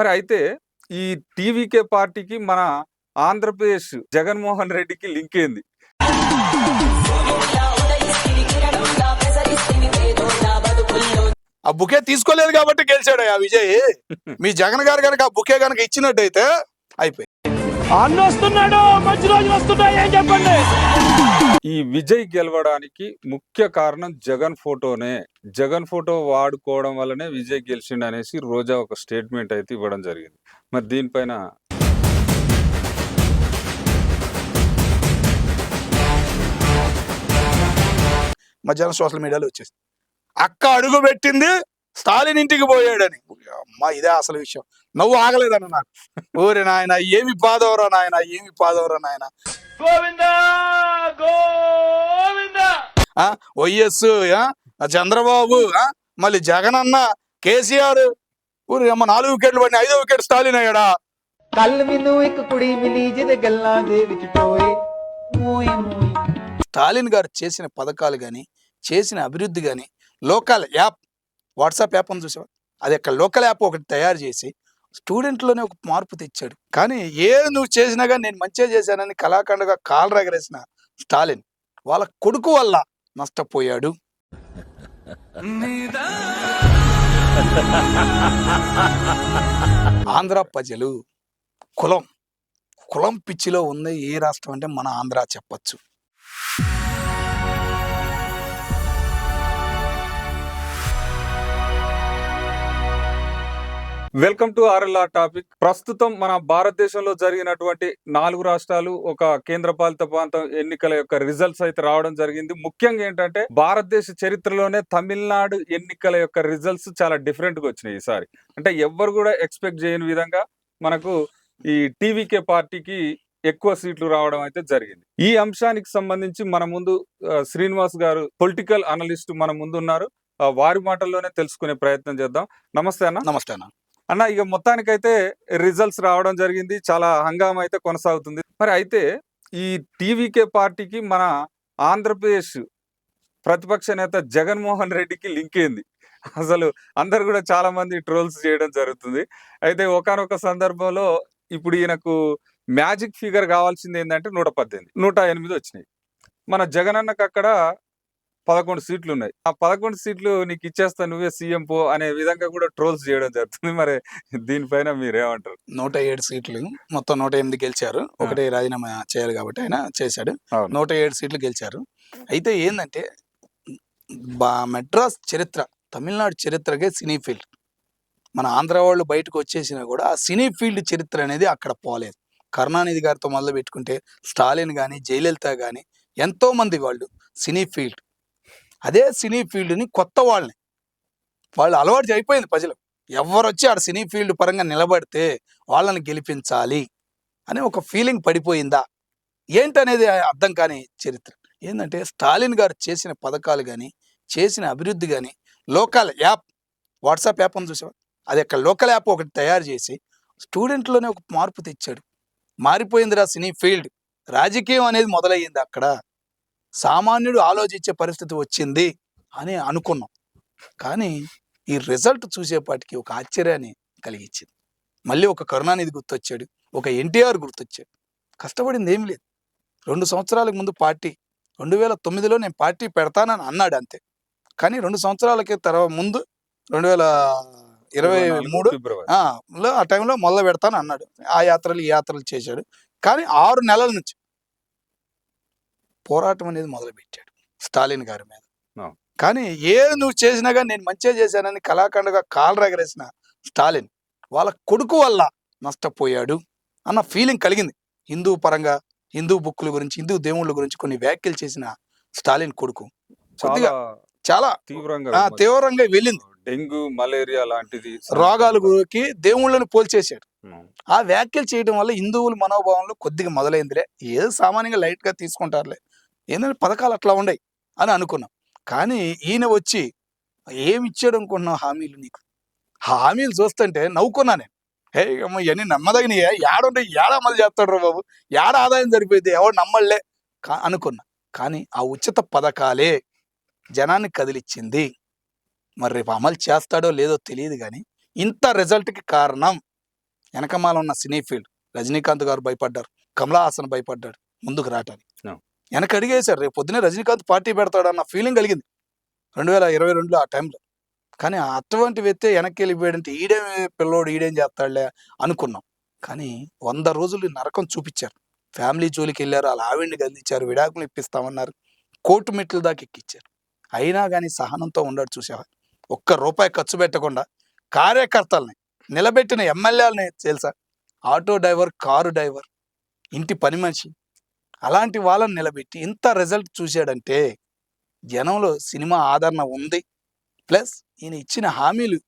మరి అయితే ఈ టీవీకే పార్టీకి మన ఆంధ్రప్రదేశ్ జగన్మోహన్ రెడ్డికి లింక్ ఏంది? ఆ బుకే తీసుకోలేదు కాబట్టి గెలిచాడు ఆ విజయ్. మీ జగన్ గారు కనుక ఆ బుకే కనుక ఇచ్చినట్టయితే అయిపోయి. అన్న వస్తున్నాడు, మంచి రోజులు వస్తున్నాయి ఏం చెప్పండి. ఈ విజయ్ గెలవడానికి ముఖ్య కారణం జగన్ ఫోటోనే. జగన్ ఫోటో వాడుకోవడం వల్లనే విజయ్ గెలిచిండు అనేసి రోజా ఒక స్టేట్మెంట్ అయితే ఇవ్వడం జరిగింది. మరి దీనిపైన మధ్యాహ్నం సోషల్ మీడియాలో వచ్చేసి అక్క అడుగు పెట్టింది స్టాలిన్ ఇంటికి పోయాడని. అమ్మా ఇదే అసలు విషయం. నవ్వు ఆగలేదన్న నాకు. ఓరే నాయన ఏమి బాధవరా నాయన, ఏమి బాధవరా నాయన. వైఎస్ చంద్రబాబు మళ్ళీ జగన్ అన్న కేసీఆర్ ఊరి అమ్మ 4 వికెట్లు పడిన 5వ వికెట్ స్టాలిన్ అయ్యాడా. స్టాలిన్ గారు చేసిన పథకాలు కానీ చేసిన అభివృద్ధి కానీ లోకల్ యాప్, వాట్సాప్ యాప్ అని చూసావా, అది అక్కడ లోకల్ యాప్ ఒకటి తయారు చేసి స్టూడెంట్లోనే ఒక మార్పు తెచ్చాడు. కానీ నువ్వు చేసినా కానీ నేను మంచిగా చేశానని కళాఖండగా కాలు రగరేసిన స్టాలిన్ వాళ్ళ కొడుకు వల్ల నష్టపోయాడు. ఆంధ్ర ప్రజలు కులం పిచ్చిలో ఉంది ఏ రాష్ట్రం అంటే మన ఆంధ్ర చెప్పచ్చు. Welcome to RLR topic. ప్రస్తుతం మన భారతదేశంలో జరిగినటువంటి 4 రాష్ట్రాలు, ఒక కేంద్రపాలిత ప్రాంతం ఎన్నికల యొక్క రిజల్ట్స్ అయితే రావడం జరిగింది. ముఖ్యంగా ఏంటంటే భారతదేశ చరిత్రలోనే తమిళనాడు ఎన్నికల యొక్క రిజల్ట్స్ చాలా డిఫరెంట్ గా వచ్చినాయి ఈసారి. అంటే ఎవ్వరు కూడా ఎక్స్పెక్ట్ చేయని విధంగా మనకు ఈ టీవీకే పార్టీకి ఎక్కువ సీట్లు రావడం అయితే జరిగింది. ఈ అంశానికి సంబంధించి మన ముందు శ్రీనివాస్ గారు పొలిటికల్ అనలిస్ట్ మన ముందు ఉన్నారు. వారి మాటల్లోనే తెలుసుకునే ప్రయత్నం చేద్దాం. నమస్తే అన్న. నమస్తే అన్న. అన్న, ఇక మొత్తానికైతే రిజల్ట్స్ రావడం జరిగింది. చాలా హంగామా అయితే కొనసాగుతుంది. మరి అయితే ఈ టీవీకే పార్టీకి మన ఆంధ్రప్రదేశ్ ప్రతిపక్ష నేత జగన్మోహన్ రెడ్డికి లింక్ ఏంది? అసలు అందరు కూడా చాలా మంది ట్రోల్స్ చేయడం జరుగుతుంది. అయితే ఒకానొక సందర్భంలో ఇప్పుడు ఈయనకు మ్యాజిక్ ఫిగర్ కావాల్సింది ఏంటంటే 118, 108 వచ్చినాయి. మన జగన్ అన్నకు అక్కడ 11 సీట్లు ఉన్నాయి. ఆ 11 సీట్లు నీకు ఇచ్చేస్తా, నువ్వే సీఎం పో అనే విధంగా కూడా ట్రోల్స్ చేయడం జరుగుతుంది. మరి దీనిపైన మీరేమంటారు? 107 సీట్లు మొత్తం 108 గెలిచారు. ఒకటే రాజీనామా చేయాలి కాబట్టి ఆయన చేశాడు. 107 సీట్లు గెలిచారు. అయితే ఏంటంటే మెడ్రాస్ చరిత్ర, తమిళనాడు చరిత్రకే సినీ ఫీల్డ్. మన ఆంధ్ర వాళ్ళు బయటకు వచ్చేసినా కూడా ఆ సినీ ఫీల్డ్ చరిత్ర అనేది అక్కడ పోలేదు. కరుణానిధి గారితో మొదలు పెట్టుకుంటే స్టాలిన్ కానీ జయలలిత కానీ ఎంతో మంది వాళ్ళు సినీ ఫీల్డ్. అదే సినీ ఫీల్డ్ని కొత్త వాళ్ళు అలవాటు అయిపోయింది ప్రజలు. ఎవరు వచ్చి ఆడ సినీ ఫీల్డ్ పరంగా నిలబడితే వాళ్ళని గెలిపించాలి అని ఒక ఫీలింగ్ పడిపోయిందా ఏంటనేది అర్థం కాని చరిత్ర. ఏంటంటే స్టాలిన్ గారు చేసిన పథకాలు కానీ చేసిన అభివృద్ధి కానీ లోకల్ యాప్, వాట్సాప్ యాప్ అని చూసావా, అది అక్కడ లోకల్ యాప్ ఒకటి తయారు చేసి స్టూడెంట్లోనే ఒక మార్పు తెచ్చాడు. మారిపోయిందిరా సినీ ఫీల్డ్, రాజకీయం అనేది మొదలయ్యింది అక్కడ, సామాన్యుడు ఆలోచించే పరిస్థితి వచ్చింది అని అనుకున్నాం. కానీ ఈ రిజల్ట్ చూసేపాటికి ఒక ఆశ్చర్యాన్ని కలిగించింది. మళ్ళీ ఒక కరుణానిధి గుర్తొచ్చాడు, ఒక ఎన్టీఆర్ గుర్తొచ్చాడు. కష్టపడింది ఏమి లేదు. 2 సంవత్సరాలకు ముందు పార్టీ 2009లో నేను పార్టీ పెడతానని అన్నాడు అంతే. కానీ 2 సంవత్సరాలకి ముందు 2023లో ఆ టైంలో మొదలు పెడతాను అన్నాడు. ఆ యాత్రలు ఈ యాత్రలు చేశాడు. కానీ 6 నెలల నుంచి పోరాటం అనేది మొదలు పెట్టాడు స్టాలిన్ గారి మీద. కానీ నువ్వు చేసినా కానీ నేను మంచిగా చేశానని కళాఖండగా కాలు రగరేసిన స్టాలిన్ వాళ్ళ కొడుకు వల్ల నష్టపోయాడు అన్న ఫీలింగ్ కలిగింది. హిందూ పరంగా, హిందూ బుక్కుల గురించి, హిందూ దేవుళ్ళ గురించి కొన్ని వ్యాఖ్యలు చేసిన స్టాలిన్ కొడుకు కొద్దిగా చాలా తీవ్రంగా వెళ్ళింది. డెంగ్యూ, మలేరియా లాంటిది రోగాలకి దేవుళ్ళని పోల్చేశాడు. ఆ వ్యాఖ్యలు చేయడం వల్ల హిందువుల మనోభావంలో కొద్దిగా మొదలైందిలే, ఏదో సామాన్యంగా లైట్ గా తీసుకుంటారులే, ఏంటంటే పథకాలు అట్లా ఉన్నాయి అని అనుకున్నాం. కానీ ఈయన వచ్చి ఏమి ఇచ్చాడు అనుకున్నావు హామీలు? నీకు హామీలు చూస్తుంటే నవ్వుకున్నా నేను. ఇవన్నీ నమ్మదగిన ఏడుంటే అమలు చేస్తాడు రా బాబు, ఆదాయం సరిపోయింది, ఎవడు నమ్మలే అనుకున్నా. కానీ ఆ ఉచిత పథకాలే జనాన్ని కదిలిచ్చింది. మరి రేపు అమలు చేస్తాడో లేదో తెలియదు. కానీ ఇంత రిజల్ట్కి కారణం వెనకమాల ఉన్న సినీ ఫీల్డ్ రజనీకాంత్ గారు భయపడ్డారు, కమలా హాసన్ భయపడ్డాడు ముందుకు రావటానికి. No. వెనక అడిగేశారు, రేపు పొద్దునే రజనీకాంత్ పార్టీ పెడతాడన్న ఫీలింగ్ కలిగింది 2022లో ఆ టైంలో. కానీ అటువంటి వ్యక్తి వెనక్కి వెళ్ళిపోయాడంటే ఈడేం పిల్లోడు ఈడేం చేస్తాడులే అనుకున్నాం. కానీ 100 రోజులు నరకం చూపించారు. ఫ్యామిలీ జోలికి వెళ్ళారు, వాళ్ళ ఆవిడ్ని గదిలిచ్చారు, విడాకులు ఇప్పిస్తామన్నారు, కోర్టు మెట్ల దాకా ఎక్కిచ్చారు. అయినా కానీ సహనంతో ఉన్నాడు చూసావా. ఒక్క రూపాయి ఖర్చు పెట్టకుండా కార్యకర్తల్ని నిలబెట్టిన ఎమ్మెల్యేలని తెలుసా, ఆటో డ్రైవర్, కారు డ్రైవర్, ఇంటి పని మనిషి, అలాంటి వాళ్ళని నిలబెట్టి ఇంత రిజల్ట్ చూశాడంటే జనంలో సినిమా ఆదరణ ఉంది. ప్లస్ ఈయన ఇచ్చిన హామీలు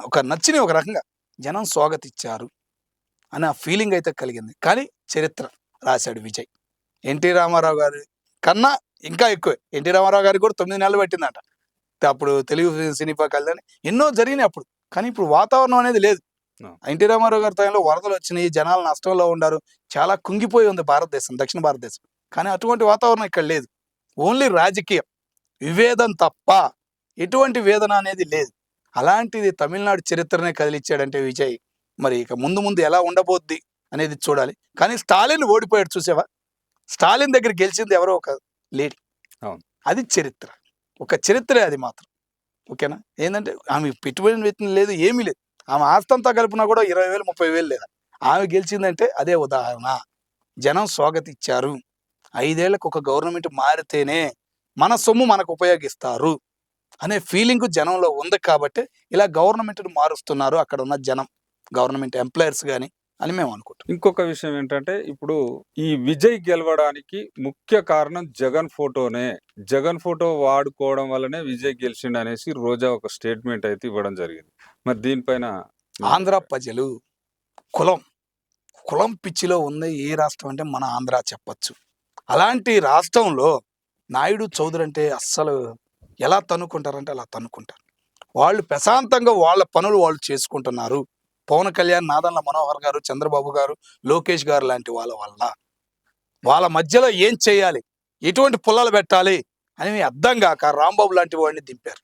ఒక నచ్చిన ఒక రకంగా జనం స్వాగతించారు అనే ఫీలింగ్ అయితే కలిగింది. కానీ చరిత్ర రాశాడు విజయ్. ఎన్టీ రామారావు గారి కన్నా ఇంకా ఎక్కువే. ఎన్టీ రామారావు గారికి కూడా 9 నెలలు పట్టిందంట అప్పుడు తెలుగు సినిమా కళ్యాణ్, ఎన్నో జరిగినాయి అప్పుడు. కానీ ఇప్పుడు వాతావరణం అనేది లేదు. ఎన్టీ రామారావు గారి టైంలో వరదలు వచ్చినాయి, జనాలు నష్టంలో ఉన్నారు, చాలా కుంగిపోయి ఉంది భారతదేశం, దక్షిణ భారతదేశం. కానీ అటువంటి వాతావరణం ఇక్కడ లేదు. ఓన్లీ రాజకీయం, విభేదం తప్ప ఎటువంటి వేదన అనేది లేదు. అలాంటిది తమిళనాడు చరిత్రనే కదిలిచ్చాడంటే విజయ్, మరి ఇక ముందు ముందు ఎలా ఉండబోద్ది అనేది చూడాలి. కానీ స్టాలిన్ ఓడిపోయాడు చూసావా. స్టాలిన్ దగ్గర గెలిచింది ఎవరో ఒక లేడీ. అది చరిత్ర, ఒక చరిత్రే అది మాత్రం. ఓకేనా. ఏంటంటే ఆమె పెట్టుబడి పెట్టిన లేదు, ఏమీ లేదు. ఆమె ఆస్తంతా కలిపినా కూడా 20,000 30,000 లేదా. ఆమె గెలిచిందంటే అదే ఉదాహరణ. జనం స్వాగతించారు. 5 ఏళ్లకు ఒక గవర్నమెంట్ మారితేనే మన సొమ్ము మనకు ఉపయోగిస్తారు అనే ఫీలింగ్ జనంలో ఉంది కాబట్టి ఇలా గవర్నమెంట్ను మారుస్తున్నారు అక్కడ ఉన్న జనం, గవర్నమెంట్ ఎంప్లాయర్స్ కానీ అని మేము అనుకుంటాం. ఇంకొక విషయం ఏంటంటే, ఇప్పుడు ఈ విజయ్ గెలవడానికి ముఖ్య కారణం జగన్ ఫోటోనే. జగన్ ఫోటో వాడుకోవడం వల్లనే విజయ్ గెలిచిండు అనేసి రోజా ఒక స్టేట్మెంట్ అయితే ఇవ్వడం జరిగింది. మరి దీనిపైన ఆంధ్ర ప్రజలు కులం పిచ్చిలో ఉంది ఏ రాష్ట్రం అంటే మన ఆంధ్ర చెప్పచ్చు. అలాంటి రాష్ట్రంలో నాయుడు చౌదరి అంటే అస్సలు ఎలా తన్నుకుంటారంటే అలా తన్నుకుంటారు. వాళ్ళు ప్రశాంతంగా వాళ్ళ పనులు వాళ్ళు చేసుకుంటున్నారు. పవన్ కళ్యాణ్, నాదన్ల మనోహర్ గారు, చంద్రబాబు గారు, లోకేష్ గారు లాంటి వాళ్ళ మధ్యలో ఏం చేయాలి, ఎటువంటి పుల్లలు పెట్టాలి అని అర్థం కాక రాంబాబు లాంటి వాడిని దింపారు.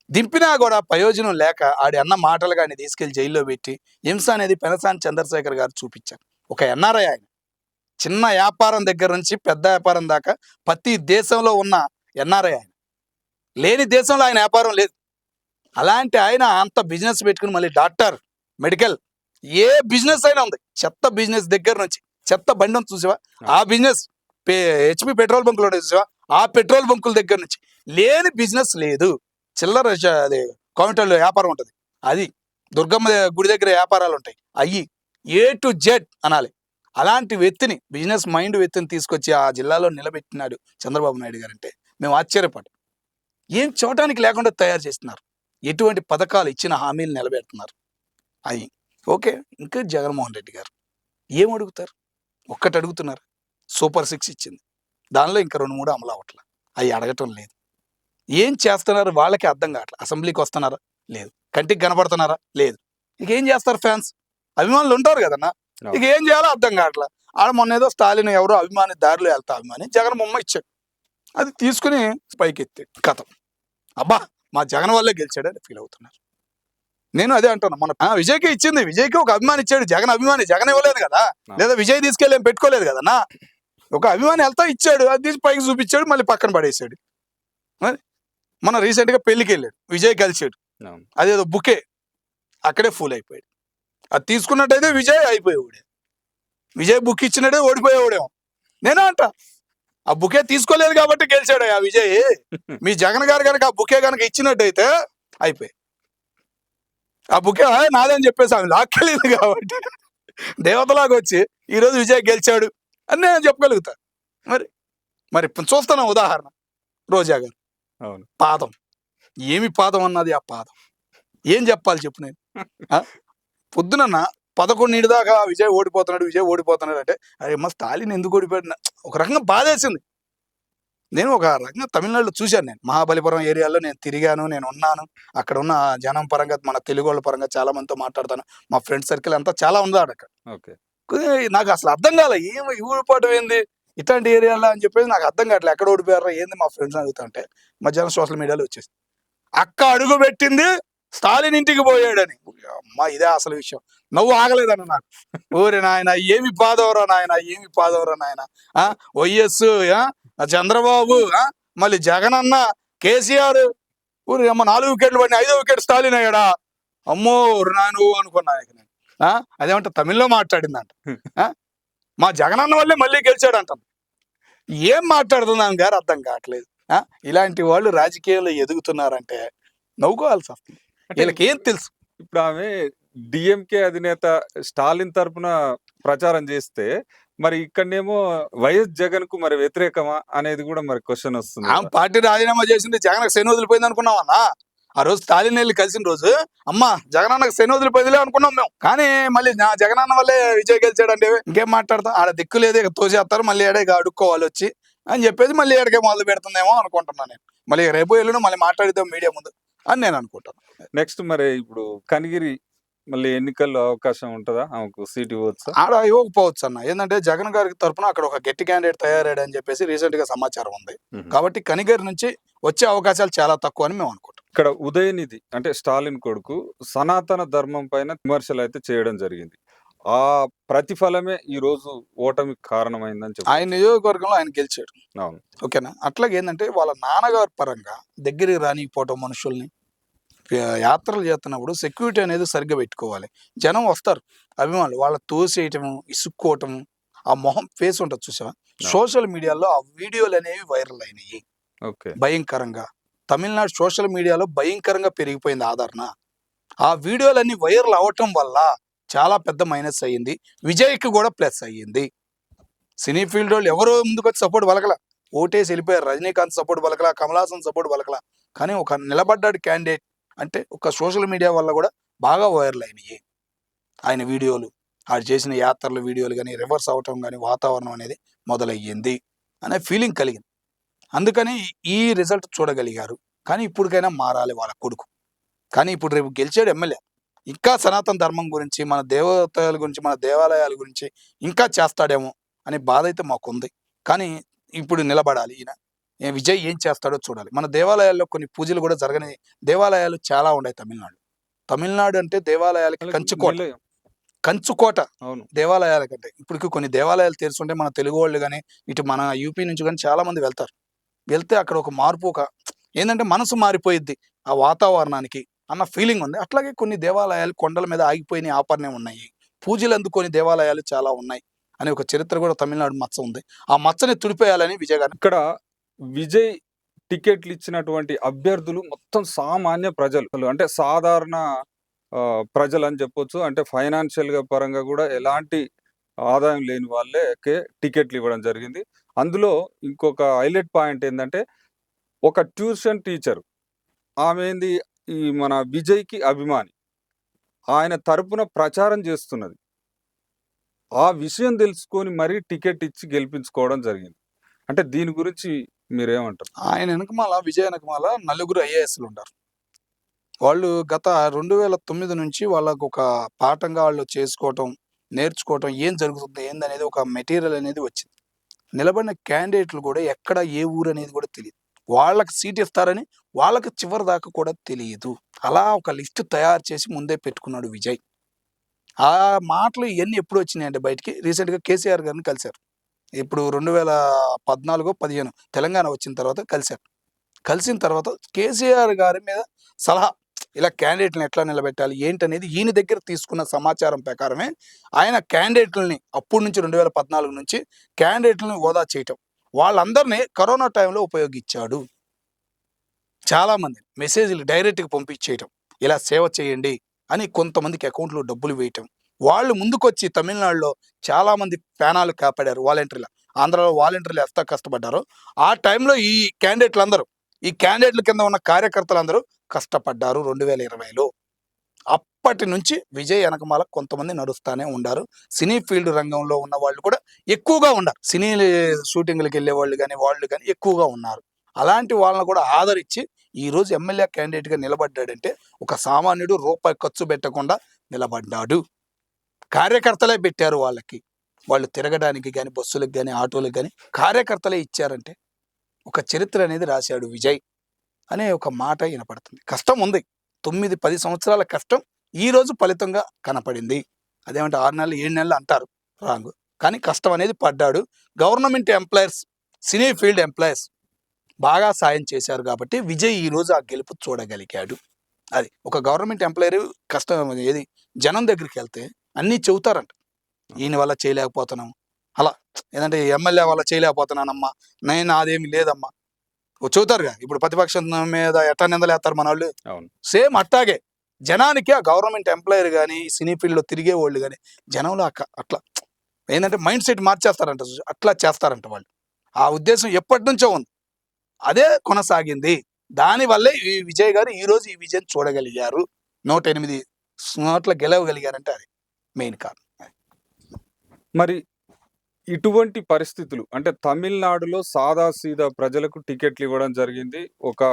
దింపినా కూడా ప్రయోజనం లేక ఆడి అన్న మాటలు కానీ తీసుకెళ్లి జైల్లో పెట్టి హింస అనేది పెనసాని చంద్రశేఖర్ గారు చూపించారు. ఒక ఎన్ఆర్ఐ ఆయన, చిన్న వ్యాపారం దగ్గర నుంచి పెద్ద వ్యాపారం దాకా ప్రతి దేశంలో ఉన్న ఎన్ఆర్ఐ ఆయన. లేని దేశంలో ఆయన వ్యాపారం లేదు. అలాంటి ఆయన అంత బిజినెస్ పెట్టుకుని మళ్ళీ డాక్టర్, మెడికల్, ఏ బిజినెస్ అయినా ఉంది. చెత్త బిజినెస్ దగ్గర నుంచి, చెత్త బండి ఉంది చూసావా, ఆ బిజినెస్, హెచ్పి పెట్రోల్ బంకులు ఉంటాయి చూసావా, ఆ పెట్రోల్ బంకుల దగ్గర నుంచి లేని బిజినెస్ లేదు. చిల్లర అదే కౌంటర్లో వ్యాపారం ఉంటుంది, అది దుర్గమ్మ గుడి దగ్గర వ్యాపారాలు ఉంటాయి, అయ్యి A to Z అనాలి. అలాంటి వ్యక్తిని, బిజినెస్ మైండ్ వ్యక్తిని తీసుకొచ్చి ఆ జిల్లాలో నిలబెట్టినాడు చంద్రబాబు నాయుడు గారు అంటే మేము ఆశ్చర్యపడ్డాం. ఏం చూడటానికి లేకుండా తయారు చేస్తున్నారు, ఎటువంటి పథకాలు ఇచ్చిన హామీలు నిలబెడుతున్నారు. అవి ఓకే. ఇంకా జగన్మోహన్ రెడ్డి గారు ఏం అడుగుతారు, ఒక్కటి అడుగుతున్నారు, సూపర్ 6 ఇచ్చింది, దానిలో ఇంకా 2-3 అమలు అవ్వట్ల, అవి అడగటం లేదు. ఏం చేస్తున్నారు వాళ్ళకి అర్థం కావట్లేదు. అసెంబ్లీకి వస్తున్నారా లేదు, కంటికి కనపడుతున్నారా లేదు. ఇక ఏం చేస్తారు, ఫ్యాన్స్ అభిమానులు ఉంటారు కదన్నా, ఇక ఏం చేయాలో అర్థం కావట్లేదు. ఆడ మొన్న ఏదో స్టాలిన్ ఎవరో అభిమాని దారిలో వెళ్తా అభిమాని జగన్ బొమ్మ ఇచ్చాడు, అది తీసుకుని పైకి ఎత్తి కథం, అబ్బా మా జగన్ వల్లే గెలిచాడని ఫీల్ అవుతున్నారు. నేను అదే అంటున్నా, మన విజయ్కి ఇచ్చింది, విజయ్కి ఒక అభిమాని ఇచ్చాడు, జగన్ అభిమాని, జగన్ ఇవ్వలేదు కదా, లేదా విజయ్ తీసుకెళ్ళి ఏం పెట్టుకోలేదు కదన్నా. ఒక అభిమాని వెళ్తా ఇచ్చాడు, అది తీసి పైకి చూపించాడు, మళ్ళీ పక్కన పడేసాడు. మన రీసెంట్ గా పెళ్లికి వెళ్ళాడు, విజయ్ కలిసాడు, అదేదో బుకే, అక్కడే ఫుల్ అయిపోయాడు. అది తీసుకున్నట్టయితే విజయ్ అయిపోయేవాడే, విజయ్ బుక్ ఇచ్చినట్టే ఓడిపోయేవాడేమో. నేనే అంట, ఆ బుకే తీసుకోలేదు కాబట్టి గెలిచాడు ఆ విజయ్. మీ జగన్ గారు కనుక ఆ బుకే కనుక ఇచ్చినట్టయితే అయిపోయి, ఆ బుకే నాదని చెప్పేసి ఆమె లాక్కెళ్ళింది కాబట్టి దేవతలాగా వచ్చి ఈరోజు విజయ్ గెలిచాడు అని నేను చెప్పగలుగుతా. మరి చూస్తాను ఉదాహరణ, రోజా గారు పాదం, ఏమి పాదం అన్నది, ఆ పాదం ఏం చెప్పాలి చెప్పు. నేను పొద్దునన్న 11 దాకా విజయ్ ఓడిపోతున్నాడు అంటే, అరే మా స్టాలిన్ ఎందుకు ఓడిపోయాడు, ఒక రకంగా బాధేసింది. నేను ఒక రకంగా తమిళనాడులో చూశాను, నేను మహాబలిపురం ఏరియాలో నేను తిరిగాను, నేను ఉన్నాను, అక్కడ ఉన్న జనం పరంగా, మన తెలుగు వాళ్ళ పరంగా చాలా మందితో మాట్లాడతాను, మా ఫ్రెండ్ సర్కిల్ అంతా చాలా ఉంది అక్కడ. నాకు అసలు అర్థం కాలే, ఏమి ఓడిపోవడం ఏంది ఇట్లాంటి ఏరియాలో అని చెప్పేసి నాకు అర్థం కావట్లేదు. ఎక్కడ ఓడిపోయారా ఏంది మా ఫ్రెండ్స్ అడుగుతా అంటే మధ్యాహ్నం సోషల్ మీడియాలో వచ్చేసి అక్క అడుగు పెట్టింది స్టాలిన్ ఇంటికి పోయాడని. అమ్మా ఇదే అసలు విషయం. నవ్వు ఆగలేదన్న నాకు. ఓరి నాయన ఏమి పాదవరా నాయన, ఏమి పాదవరా నాయన. వైఎస్, చంద్రబాబు, మళ్ళీ జగన్ అన్న, కేసీఆర్, ఊరి అమ్మ 4 వికెట్లు పడిన 5వ వికెట్ స్టాలిన్ అయ్యాడా. అమ్మో నాయన అనుకున్నాను ఇక నేను. అదేమంట తమిళ్లో మాట్లాడిందంట. మా జగనన్న వల్లే మళ్ళీ గెలిచాడంట. ఏం మాట్లాడుతున్నాం గారు అర్థం కావట్లేదు. ఇలాంటి వాళ్ళు రాజకీయాల్లో ఎదుగుతున్నారంటే నవ్వుకోవాల్సి వస్తుంది. వీళ్ళకి ఏం తెలుసు. ఇప్పుడు ఆమె డిఎంకే అధినేత స్టాలిన్ తరపున ప్రచారం చేస్తే మరి ఇక్కడనేమో వైఎస్ జగన్ కు మరి వ్యతిరేకమా అనేది కూడా మరి క్వశ్చన్ వస్తుంది. ఆమె పార్టీ రాజీనామా చేసింది జగన్ శని వదిలిపోయింది అనుకున్నామన్నా. ఆ రోజు స్టాలిన్ వెళ్ళి కలిసిన రోజు అమ్మా జగనన్నకు శని వదిలిపోయిందిలే అనుకున్నాం మేము. కానీ మళ్ళీ జగనన్న వల్లే విజయ్ గెలిచాడంటే ఇంకేం మాట్లాడతాం. ఆడ దిక్కు లేదు, ఇక తోసేస్తారు, మళ్ళీ ఏడే అడుక్కోవాలి వచ్చి అని చెప్పేసి మళ్ళీ ఏడకే మొదలు పెడుతుందేమో అనుకుంటున్నాను నేను. మళ్ళీ రేపు ఎల్లుండి మళ్ళీ మాట్లాడిద్దాం మీడియా ముందు అని నేను అనుకుంటాను. నెక్స్ట్ మరి ఇప్పుడు కనిగిరి మళ్ళీ ఎన్నికల్లో అవకాశం ఉంటుందా, ఆమెకు సీట్ ఇవ్వచ్చు? ఆడ ఇవ్వకపోవచ్చు అన్న. ఏంటంటే జగన్ గారికి తరపున అక్కడ ఒక గట్టి క్యాండిడేట్ తయారయ్యాడు అని చెప్పేసి రీసెంట్ గా సమాచారం ఉంది. కాబట్టి కనిగిరి నుంచి వచ్చే అవకాశాలు చాలా తక్కువ అని మేము అనుకుంటాం. ఇక్కడ ఉదయనిధి అంటే స్టాలిన్ కొడుకు సనాతన ధర్మం పైన విమర్శలు అయితే చేయడం జరిగింది. ఆ ప్రతిఫలమే ఈ రోజు ఓటమికి కారణమైందని చెప్పి ఆయన నియోజకవర్గంలో ఆయన గెలిచాడు. అవును, ఓకేనా. అట్లాగే ఏంటంటే వాళ్ళ నాన్నగారి పరంగా దగ్గరికి రానిపోవటం, మనుషుల్ని యాత్రలు చేస్తున్నప్పుడు సెక్యూరిటీ అనేది సరిగ్గా పెట్టుకోవాలి. జనం వస్తారు అభిమానులు, వాళ్ళ తోసేయటము, ఇసుక్కోవటము, ఆ మొహం ఫేస్ ఉంటుంది చూసావా. సోషల్ మీడియాలో ఆ వీడియోలు అనేవి వైరల్ అయినాయి భయంకరంగా. తమిళనాడు సోషల్ మీడియాలో భయంకరంగా పెరిగిపోయింది ఆదరణ. ఆ వీడియోలన్నీ వైరల్ అవటం వల్ల చాలా పెద్ద మైనస్ అయ్యింది. విజయ్కి కూడా ప్లస్ అయ్యింది. సినీ ఫీల్డ్ వాళ్ళు ఎవరో ముందుకు వచ్చి సపోర్ట్ పలకల, ఓటేసి వెళ్ళిపోయారు. రజనీకాంత్ సపోర్ట్ పలకల, కమల్ హాసన్ సపోర్ట్ పలకల. కానీ ఒక నిలబడ్డాడు క్యాండిడేట్ అంటే ఒక సోషల్ మీడియా వల్ల కూడా బాగా వైరల్ అయినాయి ఆయన వీడియోలు. ఆయన చేసిన యాత్రల వీడియోలు కానీ రివర్స్ అవటం కానీ వాతావరణం అనేది మొదలయ్యింది అనే ఫీలింగ్ కలిగింది. అందుకని ఈ రిజల్ట్ చూడగలిగారు. కానీ ఇప్పటికైనా మారాలి వాళ్ళ కొడుకు. కానీ ఇప్పుడు రేపు గెలిచాడు ఎమ్మెల్యే, ఇంకా సనాతన ధర్మం గురించి, మన దేవతల గురించి, మన దేవాలయాల గురించి ఇంకా చేస్తాడేమో అనే బాధ అయితే మాకుంది. కానీ ఇప్పుడు నిలబడాలి ఈయన. విజయ్ ఏం చేస్తాడో చూడాలి. మన దేవాలయాల్లో కొన్ని పూజలు కూడా జరగని దేవాలయాలు చాలా ఉన్నాయి తమిళనాడు. తమిళనాడు అంటే దేవాలయాలకి కంచుకోట దేవాలయాల కంటే. ఇప్పటికి కొన్ని దేవాలయాలు తెరుస్తుంటే మన తెలుగు వాళ్ళు కానీ ఇటు మన యూపీ నుంచి కానీ చాలా మంది వెళ్తారు. వెళ్తే అక్కడ ఒక మార్పు, ఒక ఏంటంటే మనసు మారిపోయిద్ది ఆ వాతావరణానికి అన్న ఫీలింగ్ ఉంది. అట్లాగే కొన్ని దేవాలయాలు కొండల మీద ఆగిపోయిన ఆపరణే ఉన్నాయి. పూజలు అందుకొని దేవాలయాలు చాలా ఉన్నాయి అనే ఒక చరిత్ర కూడా తమిళనాడు మచ్చ ఉంది. ఆ మచ్చని తుడిపేయాలని విజయ్ గారు. ఇక్కడ విజయ్ టికెట్లు ఇచ్చినటువంటి అభ్యర్థులు మొత్తం సామాన్య ప్రజలు, అంటే సాధారణ ప్రజలు అని చెప్పొచ్చు. అంటే ఫైనాన్షియల్ గా పరంగా కూడా ఎలాంటి ఆదాయం లేని వాళ్ళకే టికెట్లు ఇవ్వడం జరిగింది. అందులో ఇంకొక హైలైట్ పాయింట్ ఏంటంటే ఒక ట్యూషన్ టీచర్, ఆమె ఏంది ఈ మన విజయ్కి అభిమాని, ఆయన తరపున ప్రచారం చేస్తున్నది. ఆ విషయం తెలుసుకొని మరీ టికెట్ ఇచ్చి గెలిపించుకోవడం జరిగింది. అంటే దీని గురించి మీరేమంటారు? ఆయన వెనకమాల, విజయ్ వెనకమాల 4 ఐఏఎస్లు ఉంటారు. వాళ్ళు గత 2009 నుంచి వాళ్ళకు ఒక పాఠంగా వాళ్ళు చేసుకోవటం, నేర్చుకోవటం, ఏం జరుగుతుంది ఏందనేది ఒక మెటీరియల్ అనేది వచ్చింది. నిలబడిన క్యాండిడేట్లు కూడా ఎక్కడ ఏ ఊరు అనేది కూడా తెలియదు. వాళ్ళకి సీట్ ఇస్తారని వాళ్ళకి చివరి దాకా కూడా తెలియదు. అలా ఒక లిస్ట్ తయారు చేసి ముందే పెట్టుకున్నాడు విజయ్. ఆ మాటలు ఇవన్నీ ఎప్పుడు వచ్చినాయి అంటే బయటికి రీసెంట్గా కేసీఆర్ గారిని కలిశారు. ఇప్పుడు 2014-15 తెలంగాణ వచ్చిన తర్వాత కలిశారు. కలిసిన తర్వాత కేసీఆర్ గారి మీద సలహా, ఇలా క్యాండిడేట్లను ఎట్లా నిలబెట్టాలి ఏంటనేది ఈయన దగ్గర తీసుకున్న సమాచారం ప్రకారమే ఆయన క్యాండిడేట్లని అప్పటి నుంచి 2014 నుంచి క్యాండిడేట్లను హోదా చేయటం, వాళ్ళందరినీ కరోనా టైంలో ఉపయోగించాడు. చాలామంది మెసేజ్లు డైరెక్ట్గా పంపించేయటం, ఇలా సేవ చేయండి అని కొంతమందికి అకౌంట్లో డబ్బులు వేయటం. వాళ్ళు ముందుకొచ్చి తమిళనాడులో చాలామంది ప్రాణాలు కాపాడారు వాలంటీర్లు. ఆంధ్రాలో వాలంటీర్లు ఎంత కష్టపడ్డారో ఆ టైంలో ఈ క్యాండిడేట్లందరూ, ఈ క్యాండిడేట్ల కింద ఉన్న కార్యకర్తలందరూ కష్టపడ్డారు 2020లో. అప్పటి నుంచి విజయ్ వెనకమాల కొంతమంది నడుస్తూనే ఉండారు. సినీ ఫీల్డ్ రంగంలో ఉన్న వాళ్ళు కూడా ఎక్కువగా ఉన్నారు. సినీ షూటింగ్లకు వెళ్ళే వాళ్ళు కానీ వాళ్ళు కానీ ఎక్కువగా ఉన్నారు. అలాంటి వాళ్ళని కూడా ఆదరించి ఈరోజు ఎమ్మెల్యే క్యాండిడేట్గా నిలబడ్డాడంటే ఒక సామాన్యుడు రూపాయి ఖర్చు పెట్టకుండా నిలబడ్డాడు. కార్యకర్తలే పెట్టారు వాళ్ళకి, వాళ్ళు తిరగడానికి కానీ బస్సులకు కానీ ఆటోలకు కానీ కార్యకర్తలే ఇచ్చారంటే ఒక చరిత్ర అనేది రాశాడు విజయ్ అనే ఒక మాట వినపడుతుంది. కష్టం ఉంది, 9-10 సంవత్సరాల కష్టం ఈ రోజు ఫలితంగా కనపడింది. అదేమంటే 6 నెలలు 7 నెలలు అంటారు, రాంగ్. కానీ కష్టం అనేది పడ్డాడు. Government employers, cine field employers బాగా సాయం చేశారు కాబట్టి విజయ్ ఈ రోజు ఆ గెలుపు చూడగలిగాడు. అది ఒక గవర్నమెంట్ ఎంప్లాయర్ కష్టం ఏది జనం దగ్గరికి వెళ్తే అన్నీ చెబుతారంట. ఈయన వల్ల చేయలేకపోతున్నాం, అలా ఏదంటే ఎమ్మెల్యే వల్ల చేయలేకపోతున్నానమ్మా, నేను అదేమి లేదమ్మా చెబుతారుగా. ఇప్పుడు ప్రతిపక్షం మీద ఎట్టా నిందలేస్తారు మన వాళ్ళు. అవును. సేమ్ అట్టాగే జనానికి ఆ గవర్నమెంట్ ఎంప్లాయర్ కానీ సినీ ఫీల్డ్లో తిరిగే వాళ్ళు కానీ జనంలో అట్లా ఏంటంటే మైండ్ సెట్ మార్చేస్తారంట, అట్లా చేస్తారంట వాళ్ళు. ఆ ఉద్దేశం ఎప్పటి నుంచో ఉంది, అదే కొనసాగింది. దానివల్లే ఈ విజయ్ గారు ఈ రోజు ఈ విజయం చూడగలిగారు. 108 నోట్ల గెలవగలిగారంటే అది మెయిన్ కారణం. మరి ఇటువంటి పరిస్థితులు అంటే తమిళనాడులో సాదాసీదా ప్రజలకు టికెట్లు ఇవ్వడం జరిగింది. ఒక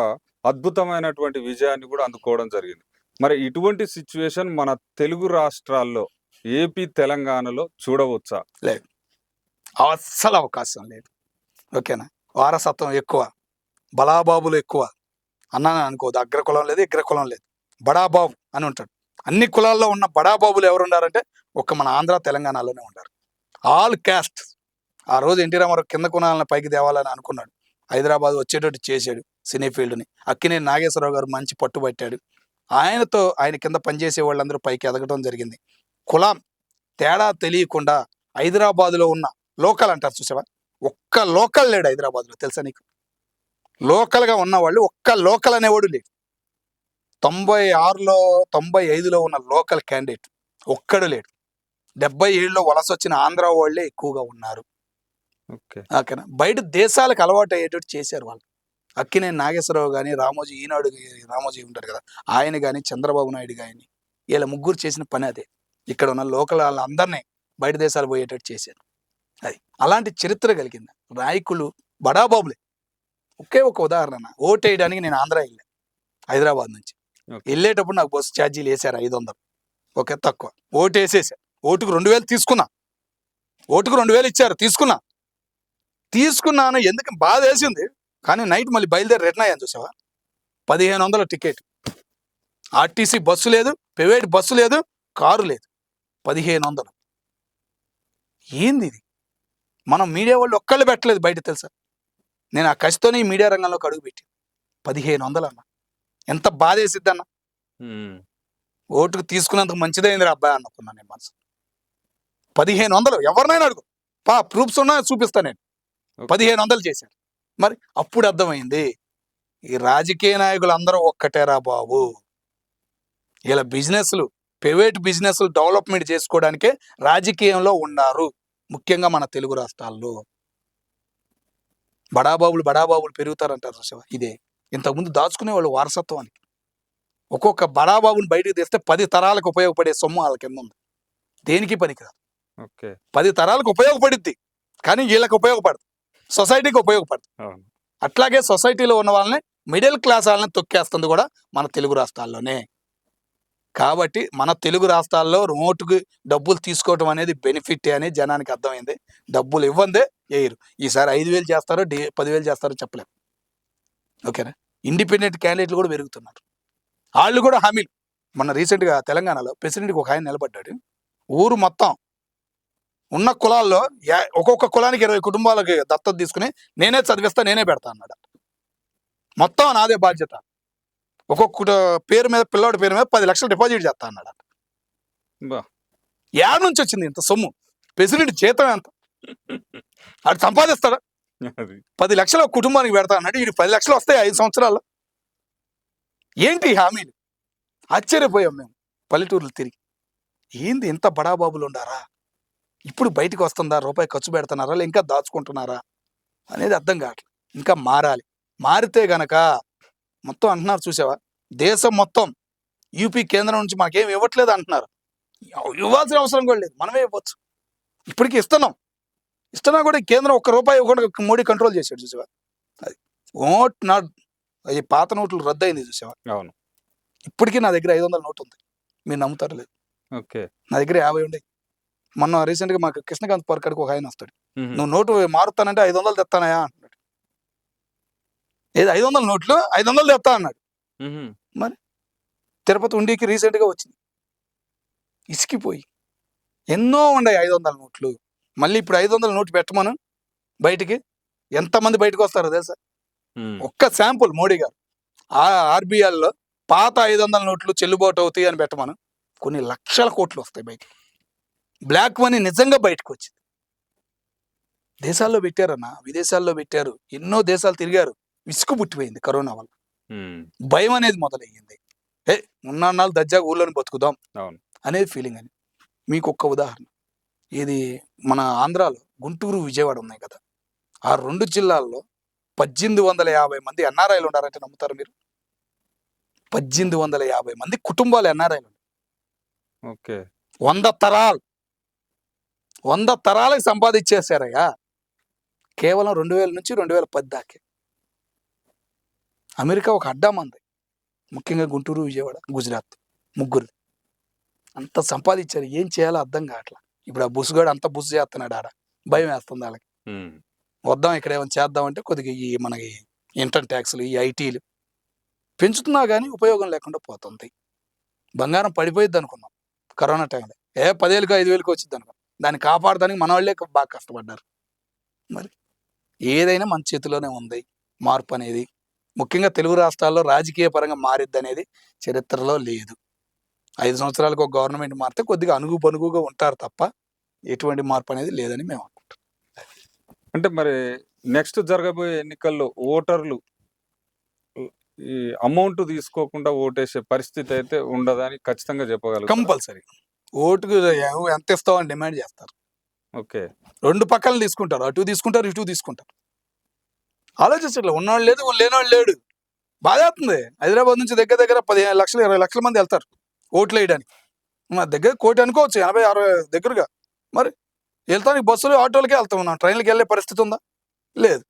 అద్భుతమైనటువంటి విజయాన్ని కూడా అందుకోవడం జరిగింది. మరి ఇటువంటి సిచ్యువేషన్ మన తెలుగు రాష్ట్రాల్లో ఏపీ, తెలంగాణలో చూడవచ్చా? లేదు, అస్సలు అవకాశం లేదు. ఓకేనా, వారసత్వం ఎక్కువ, బలాబాబులు ఎక్కువ అన్నాను అనుకోదు. అగ్రకులం లేదు, ఇగ్రకులం లేదు, బడాబాబు అని ఉంటాడు. అన్ని కులాల్లో ఉన్న బడాబాబులు ఎవరు ఉన్నారంటే ఒక్క మన ఆంధ్ర తెలంగాణలోనే ఉన్నారు. All caste. ఆ రోజు ఎన్టీ రామారావు కింద కులాలను పైకి తేవాలని అనుకున్నాడు, హైదరాబాద్ వచ్చేటట్టు చేశాడు సినీ ఫీల్డ్ని. అక్కినేని నాగేశ్వరరావు గారు మంచి పట్టుబట్టాడు. ఆయనతో ఆయన కింద పనిచేసే వాళ్ళందరూ పైకి ఎదగడం జరిగింది. కులం తేడా తెలియకుండా హైదరాబాద్లో ఉన్న లోకల్ అంటారు చూసావా, ఒక్క లోకల్ లేడు హైదరాబాద్లో, తెలుసా నీకు? లోకల్గా ఉన్నవాళ్ళు ఒక్క లోకల్ అనేవాడు లేడు. 96లో 95లో ఉన్న లోకల్ క్యాండిడేట్ ఒక్కడు లేడు. 77లో వలస వచ్చిన ఆంధ్ర వాళ్ళే ఎక్కువగా ఉన్నారు. ఓకేనా, బయట దేశాలకు అలవాటు అయ్యేటట్టు చేశారు వాళ్ళు. అక్కినేని నాగేశ్వరరావు కానీ, రామోజీ ఈనాడు రామోజీ ఉంటారు కదా, ఆయన కానీ, చంద్రబాబు నాయుడు కానీ, వీళ్ళ ముగ్గురు చేసిన పని అదే. ఇక్కడ ఉన్న లోకల్ వాళ్ళందరినీ బయట దేశాలు పోయేటట్టు చేశారు. అది అలాంటి చరిత్ర కలిగింది. నాయకులు బడాబాబులే. ఒకే ఒక ఉదాహరణ, ఓటు వేయడానికి నేను ఆంధ్ర వెళ్ళా, హైదరాబాద్ నుంచి. వెళ్ళేటప్పుడు నాకు బస్సు ఛార్జీలు వేసారు 500. ఓకే, తక్కువ. ఓటు వేసేసా, ఓటుకు 2000 తీసుకున్నా, ఓటుకు 2000 ఇచ్చారు, తీసుకున్నాను. ఎందుకు బాధ వేసింది, కానీ నైట్ మళ్ళీ బయలుదేరి రిటర్న్ అయ్యాను చూసావా. 1500 టికెట్. ఆర్టీసీ బస్సు లేదు, ప్రైవేట్ బస్సు లేదు, కారు లేదు, 1500. ఏంది ఇది? మనం మీడియా వాళ్ళు ఒక్కళ్ళు పెట్టలేదు బయట, తెలుసా? నేను ఆ కసితోనే ఈ మీడియా రంగంలోకి అడుగు పెట్టి 1500 అన్న, ఎంత బాధ వేసిద్ది అన్న. ఓటుకు తీసుకున్నందుకు మంచిదైంది రా అబ్బాయి అనుకున్నాను నేను మనసు. 1500 ఎవరినైనా అడుగు, ప్రూఫ్స్ ఉన్నా చూపిస్తా నేను. 1500 చేశారు. మరి అప్పుడు అర్థమైంది ఈ రాజకీయ నాయకులు అందరూ ఒక్కటేరా బాబు, ఇలా బిజినెస్లు, ప్రైవేట్ బిజినెస్లు డెవలప్మెంట్ చేసుకోవడానికే రాజకీయంలో ఉన్నారు, ముఖ్యంగా మన తెలుగు రాష్ట్రాల్లో. బడాబాబులు పెరుగుతారంటారు చూసావా, ఇదే. ఇంతకుముందు దాచుకునే వాళ్ళు వారసత్వానికి. ఒక్కొక్క బడాబాబుని బయటకు తెస్తే 10 తరాలకు ఉపయోగపడే సొమ్ము వాళ్ళ కింద ఉంది. దేనికి పనికిరాదు. 10 తరాలకు ఉపయోగపడుద్ది, కానీ వీళ్ళకి ఉపయోగపడదు, సొసైటీకి ఉపయోగపడదు. అట్లాగే సొసైటీలో ఉన్న వాళ్ళని, మిడిల్ క్లాస్ వాళ్ళని తొక్కేస్తుంది కూడా మన తెలుగు రాష్ట్రాల్లోనే. కాబట్టి మన తెలుగు రాష్ట్రాల్లో ఓటుకు డబ్బులు తీసుకోవటం అనేది బెనిఫిట్ అని జనానికి అర్థమైంది. డబ్బులు ఇవ్వందే వేయరు. ఈసారి 5000 చేస్తారో 10,000 చేస్తారో చెప్పలేము. ఓకేనా, ఇండిపెండెంట్ క్యాండిడేట్లు కూడా పెరుగుతున్నారు. వాళ్ళు కూడా హామీలు. మొన్న రీసెంట్గా తెలంగాణలో ప్రెసిడెంట్కి ఒక ఆయన నిలబడ్డాడు. ఊరు మొత్తం ఉన్న కులాల్లో ఒక్కొక్క కులానికి 20 కుటుంబాలకి దత్తత తీసుకుని నేనే చదివిస్తా, నేనే పెడతా అన్నాడు. మొత్తం నాదే బాధ్యత, ఒక్కొక్క పేరు మీద, పిల్లోడి పేరు మీద 10 లక్షలు డిపాజిట్ చేస్తా అన్నాడు. యాడ్ నుంచి వచ్చింది ఇంత సొమ్ము? ప్రెసిడెంట్ జీతం ఎంత? అటు సంపాదిస్తాడా? 10 లక్షలు ఒక కుటుంబానికి పెడతా అన్నాడు. ఇది 10 లక్షలు వస్తాయి 5 సంవత్సరాల్లో. ఏంటి హామీలు? ఆశ్చర్యపోయాం మేము పల్లెటూర్లు తిరిగి. ఏంది ఇంత బడాబాబులు ఉండారా? ఇప్పుడు బయటకు వస్తుందా? రూపాయి ఖర్చు పెడుతున్నారా, ఇంకా దాచుకుంటున్నారా అనేది అర్థం కావట్లేదు. ఇంకా మారాలి. మారితే గనక మొత్తం అంటున్నారు చూసావా, దేశం మొత్తం యూపీ కేంద్రం నుంచి మాకేం ఇవ్వట్లేదు అంటున్నారు. ఇవ్వాల్సిన అవసరం కూడా లేదు, మనమే ఇవ్వచ్చు. ఇప్పటికీ ఇస్తున్నా కూడా కేంద్రం ₹1 ఇవ్వకుండా మోడీ కంట్రోల్ చేశాడు చూసావా. అది అది పాత నోట్లు రద్దు అయింది చూసావా. అవును. ఇప్పటికీ నా దగ్గర 500 నోటు ఉంది, మీరు నమ్ముతారు లేదు. నా దగ్గర 50 ఉన్నాయి. మొన్న రీసెంట్గా మాకు కృష్ణకాంత్ పార్క్ కాడికి ఒక ఆయన వస్తాడు, నువ్వు నోటు మారుతానంటే 500 తెస్తానయా అన్నాడు. ఏది 500 నోట్లు 500 తెస్తా అన్నాడు. మరి తిరుపతి ఉండికి రీసెంట్గా వచ్చింది. ఇసికిపోయి ఎన్నో ఉన్నాయి 500 నోట్లు. మళ్ళీ ఇప్పుడు 500 నోటు పెట్టమను బయటికి, ఎంతమంది బయటకు వస్తారో తెలుసా? ఒక్క శాంపుల్ మోడీ గారు ఆర్బీఐలో పాత 500 నోట్లు చెల్లుబాటు అవుతాయి అని పెట్టమను, కొన్ని లక్షల కోట్లు వస్తాయి బయట. బ్లాక్ మనీ నిజంగా బయటకు వచ్చింది. దేశాల్లో పెట్టారన్న, విదేశాల్లో పెట్టారు, ఎన్నో దేశాలు తిరిగారు. విసుగు పుట్టిపోయింది కరోనా వల్ల. భయం అనేది మొదలయ్యింది. ఉన్నాళ్ళు దజ్జాగా ఊళ్ళోని బతుకుదాం అనేది ఫీలింగ్ అని. మీకు ఒక్క ఉదాహరణ, ఇది మన ఆంధ్రాలో గుంటూరు, విజయవాడ ఉన్నాయి కదా, ఆ 2 జిల్లాల్లో 1850 మంది ఎన్ఆర్ఐలు ఉన్నారంటే నమ్ముతారు మీరు? 1850 మంది కుటుంబాలు ఎన్ఆర్ఐలు. ఓకే, 100 తరాలకు సంపాదించేశారయ్యా, కేవలం 2000 నుంచి 2010 దాకే. అమెరికా ఒక అడ్డా మంది, ముఖ్యంగా గుంటూరు, విజయవాడ, గుజరాత్, ముగ్గురు అంత సంపాదించారు. ఏం చేయాలో అర్థం కావట్లా. ఇప్పుడు ఆ బుస్సుగాడు అంత బుస్సు చేస్తున్నాడు, ఆడ భయం వేస్తుంది వాళ్ళకి. వద్దాం ఇక్కడ ఏమైనా చేద్దామంటే కొద్దిగా ఈ మనకి ఇన్కమ్ ట్యాక్స్లు, ఈ ఐటీలు పెంచుతున్నా కానీ ఉపయోగం లేకుండా పోతుంది. బంగారం పడిపోయిద్ది అనుకున్నాం కరోనా టైంలో, 10,000కి 5,000కి వచ్చింది అనుకున్నాం. దాన్ని కాపాడడానికి మన వాళ్ళే బాగా కష్టపడ్డారు. మరి ఏదైనా మన చేతిలోనే ఉంది మార్పు అనేది. ముఖ్యంగా తెలుగు రాష్ట్రాల్లో రాజకీయ పరంగా మారిద్ది అనేది చరిత్రలో లేదు. 5 సంవత్సరాలకు ఒక గవర్నమెంట్ మారితే కొద్దిగా అనుగు పనుగుగా ఉంటారు తప్ప ఎటువంటి మార్పు అనేది లేదని మేము అనుకుంటాం. అంటే మరి నెక్స్ట్ జరగబోయే ఎన్నికల్లో ఓటర్లు ఈ అమౌంట్ తీసుకోకుండా ఓటేసే పరిస్థితి అయితే ఉండదని ఖచ్చితంగా చెప్పగలరు. కంపల్సరీ ఓటుకు ఎంత ఇస్తావు అని డిమాండ్ చేస్తారు. ఓకే, 2 పక్కలు తీసుకుంటారు, అటు తీసుకుంటారు, ఇటు తీసుకుంటారు. ఆలోచించట్లే, ఉన్నవాళ్ళు లేదు, లేనివాళ్ళు లేడు. బాధేస్తుంది. హైదరాబాద్ నుంచి దగ్గర దగ్గర 15 లక్షలు 20 లక్షల మంది వెళ్తారు ఓట్లు వేయడానికి. మా దగ్గర 1 కోటి అనుకోవచ్చు, 80-60 దగ్గరగా. మరి వెళ్తానికి బస్సులు, ఆటోలకే వెళ్తాం. మనం ట్రైన్లకి వెళ్ళే పరిస్థితి ఉందా? లేదు.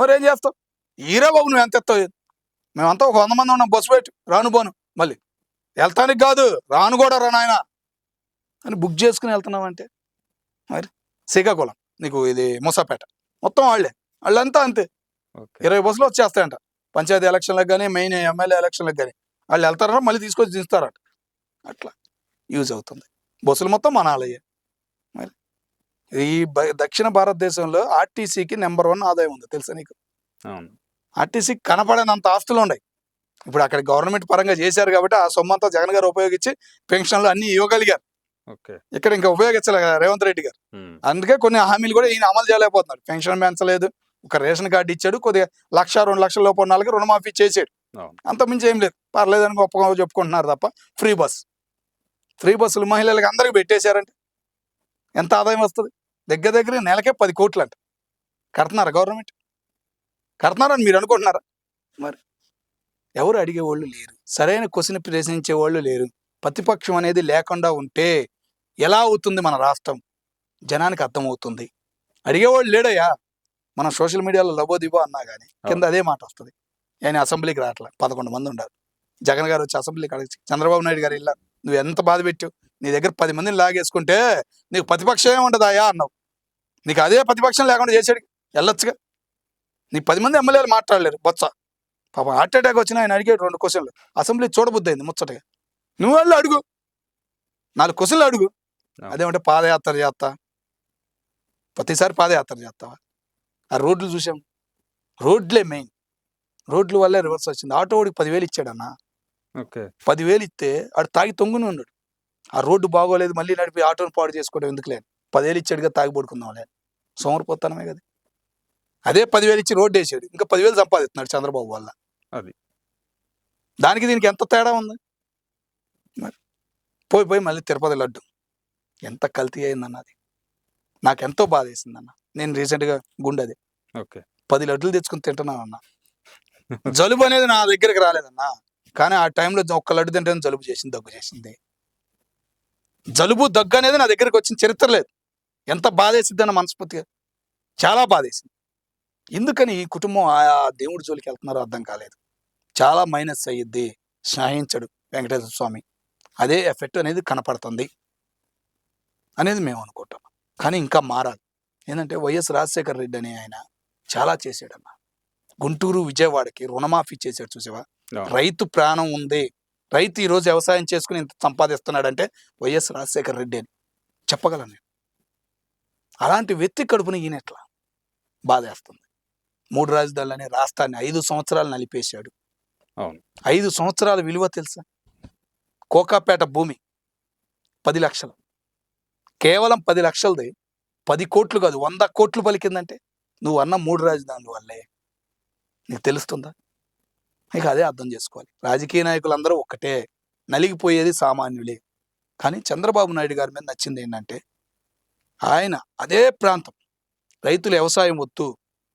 మరి ఏం చేస్తాం? ఈరా బాబు నువ్వు ఎంత ఎత్తావు? మేమంతా ఒక 100 మంది ఉన్నాం, బస్సు పెట్టి రాను పోను, మళ్ళీ వెళ్తానికి కాదు రాను కూడా రా నాయన అని బుక్ చేసుకుని వెళ్తున్నామంటే. మరి శ్రీకాకుళం నీకు ఇది మూసాపేట మొత్తం వాళ్ళంతా అంతే. 20 బస్సులు వచ్చేస్తాయంట పంచాయతీ ఎలక్షన్లకు కానీ, మెయిన్ ఎమ్మెల్యే ఎలక్షన్లకు కానీ. వాళ్ళు వెళ్తారో మళ్ళీ తీసుకొచ్చి దిస్తారట. అట్లా యూజ్ అవుతుంది. బస్సులు మొత్తం మనాలయ్యే. మరి ఈ దక్షిణ భారతదేశంలో ఆర్టీసీకి నెంబర్ 1 ఆదాయం ఉంది తెలుసా నీకు? ఆర్టీసీకి కనపడేంత ఆస్తులు ఉన్నాయి. ఇప్పుడు అక్కడ గవర్నమెంట్ పరంగా చేశారు కాబట్టి ఆ సొమ్మంతా జగన్ గారు ఉపయోగించి పెన్షన్లు అన్ని ఇవ్వగలిగారు. ఇక్కడ ఇంకా ఉపయోగించలే రేవంత్ రెడ్డి గారు. అందుకే కొన్ని హామీలు కూడా ఈయన అమలు చేయలేకపోతున్నారు. పెన్షన్ పెంచలేదు, ఒక రేషన్ కార్డు ఇచ్చాడు, కొద్దిగా 1-2 లక్షల లోపు ఉన్న వాళ్ళకి రుణమాఫీ చేసాడు. అంత మించి ఏం లేదు. పర్లేదని గొప్పగా చెప్పుకుంటున్నారు తప్ప. ఫ్రీ బస్సులు మహిళలకు అందరికి పెట్టేశారంటే ఎంత ఆదాయం వస్తుంది? దగ్గర దగ్గర నెలకే 10 కోట్లు అంట. కడుతున్నారా గవర్నమెంట్? కడుతున్నారని మీరు అనుకుంటున్నారా? మరి ఎవరు అడిగేవాళ్ళు లేరు, సరైన క్వశ్చన్ ప్రశ్నించే వాళ్ళు లేరు. ప్రతిపక్షం అనేది లేకుండా ఉంటే ఎలా అవుతుంది మన రాష్ట్రం జనానికి అర్థమవుతుంది. అడిగేవాళ్ళు లేడయ్యా. మనం సోషల్ మీడియాలో లబోదిబో అన్నా కానీ కింద అదే మాట వస్తుంది. ఆయన అసెంబ్లీకి రావట్లే, 11 మంది ఉండాలి. జగన్ గారు వచ్చి అసెంబ్లీకి అడిగి చంద్రబాబు నాయుడు గారు ఇలా నువ్వు ఎంత బాధ పెట్టావు, నీ దగ్గర 10 మందిని లాగేసుకుంటే నీకు ప్రతిపక్షం ఉండదాయా అన్నావు. నీకు అదే ప్రతిపక్షం లేకుండా చేసాడు, వెళ్ళొచ్చుగా. నీకు 10 మంది ఎమ్మెల్యేలు మాట్లాడలేరు. బొత్స పాప హార్ట్ అటాక్ వచ్చిన ఆయన అడిగాడు 2 క్వశ్చన్లు. అసెంబ్లీ చూడబుద్ది అయింది ముచ్చటగా. నువ్వు వాళ్ళు అడుగు, 4 క్వశ్చన్లు అడుగు. అదేమంటే పాదయాత్ర చేస్తా, ప్రతిసారి పాదయాత్ర చేస్తావా? ఆ రోడ్లు చూసాం, రోడ్లే మెయిన్. రోడ్ల వల్లే రివర్స్ వచ్చింది. ఆటో వాడికి 10,000 ఇచ్చాడన్నా. 10,000 ఇస్తే ఆడు తాగి తొంగుని ఉన్నాడు. ఆ రోడ్డు బాగోలేదు, మళ్ళీ నడిపి ఆటోని పాడు చేసుకోవడం ఎందుకు లేదు? 10,000 ఇచ్చాడుగా, తాగి పడుకుందాం లేదు, సోమరిపోతానమే కదా. అదే 10,000 ఇచ్చి రోడ్డు వేసాడు, ఇంకా 10,000 సంపాదిస్తున్నాడు చంద్రబాబు వల్ల. అది దానికి దీనికి ఎంత తేడా ఉంది? మరి పోయి మళ్ళీ తిరుపతి లడ్డు ఎంత కల్తీ అయిందన్నది నాకెంతో బాధ వేసిందన్న. నేను రీసెంట్గా గుండెది 10 లడ్డులు తెచ్చుకుని తింటున్నానన్నా. జలుబు అనేది నా దగ్గరికి రాలేదన్నా, కానీ ఆ టైంలో 1 లడ్డు తింటే జలుబు చేసింది, దగ్గు చేసింది. జలుబు దగ్గు అనేది నా దగ్గరికి వచ్చిన చరిత్ర లేదు. ఎంత బాధేసిద్దన్న మనస్ఫూర్తిగా చాలా బాధేసింది. ఎందుకని ఈ కుటుంబం ఆ దేవుడి జోలికి వెళ్తున్నారో అర్థం కాలేదు. చాలా మైనస్ అయ్యిద్ది, స్నేహించడు వెంకటేశ్వర స్వామి, అదే ఎఫెక్ట్ అనేది కనపడుతుంది అనేది మేము అనుకుంటాం. కానీ ఇంకా మారాలి. ఏంటంటే వైఎస్ రాజశేఖర రెడ్డి అనే ఆయన చాలా చేశాడన్న. గుంటూరు విజయవాడకి రుణమాఫీ చేశాడు చూసావా? రైతు ప్రాణం ఉంది, రైతు ఈరోజు వ్యవసాయం చేసుకుని ఇంత సంపాదిస్తున్నాడంటే వైఎస్ రాజశేఖర రెడ్డి అని చెప్పగలను నేను. అలాంటి వ్యక్తి కడుపుని ఈయనెట్లా బాధేస్తుంది. 3 రాజధానులని రాష్ట్రాన్ని 5 సంవత్సరాలు నలిపేశాడు. అవును. 5 సంవత్సరాల విలువ తెలుసా? కోకాపేట భూమి 10 లక్షలు, కేవలం 10 లక్షలది 10 కోట్లు కాదు 100 కోట్లు పలికిందంటే నువ్వు అన్న 3 రాజధానుల వల్లే. నీకు తెలుస్తుందా? నీకు అదే అర్థం చేసుకోవాలి. రాజకీయ నాయకులందరూ ఒక్కటే, నలిగిపోయేది సామాన్యులే. కానీ చంద్రబాబు నాయుడు గారి మీద నచ్చింది ఏంటంటే ఆయన అదే ప్రాంతం రైతులు వ్యవసాయం వద్దు,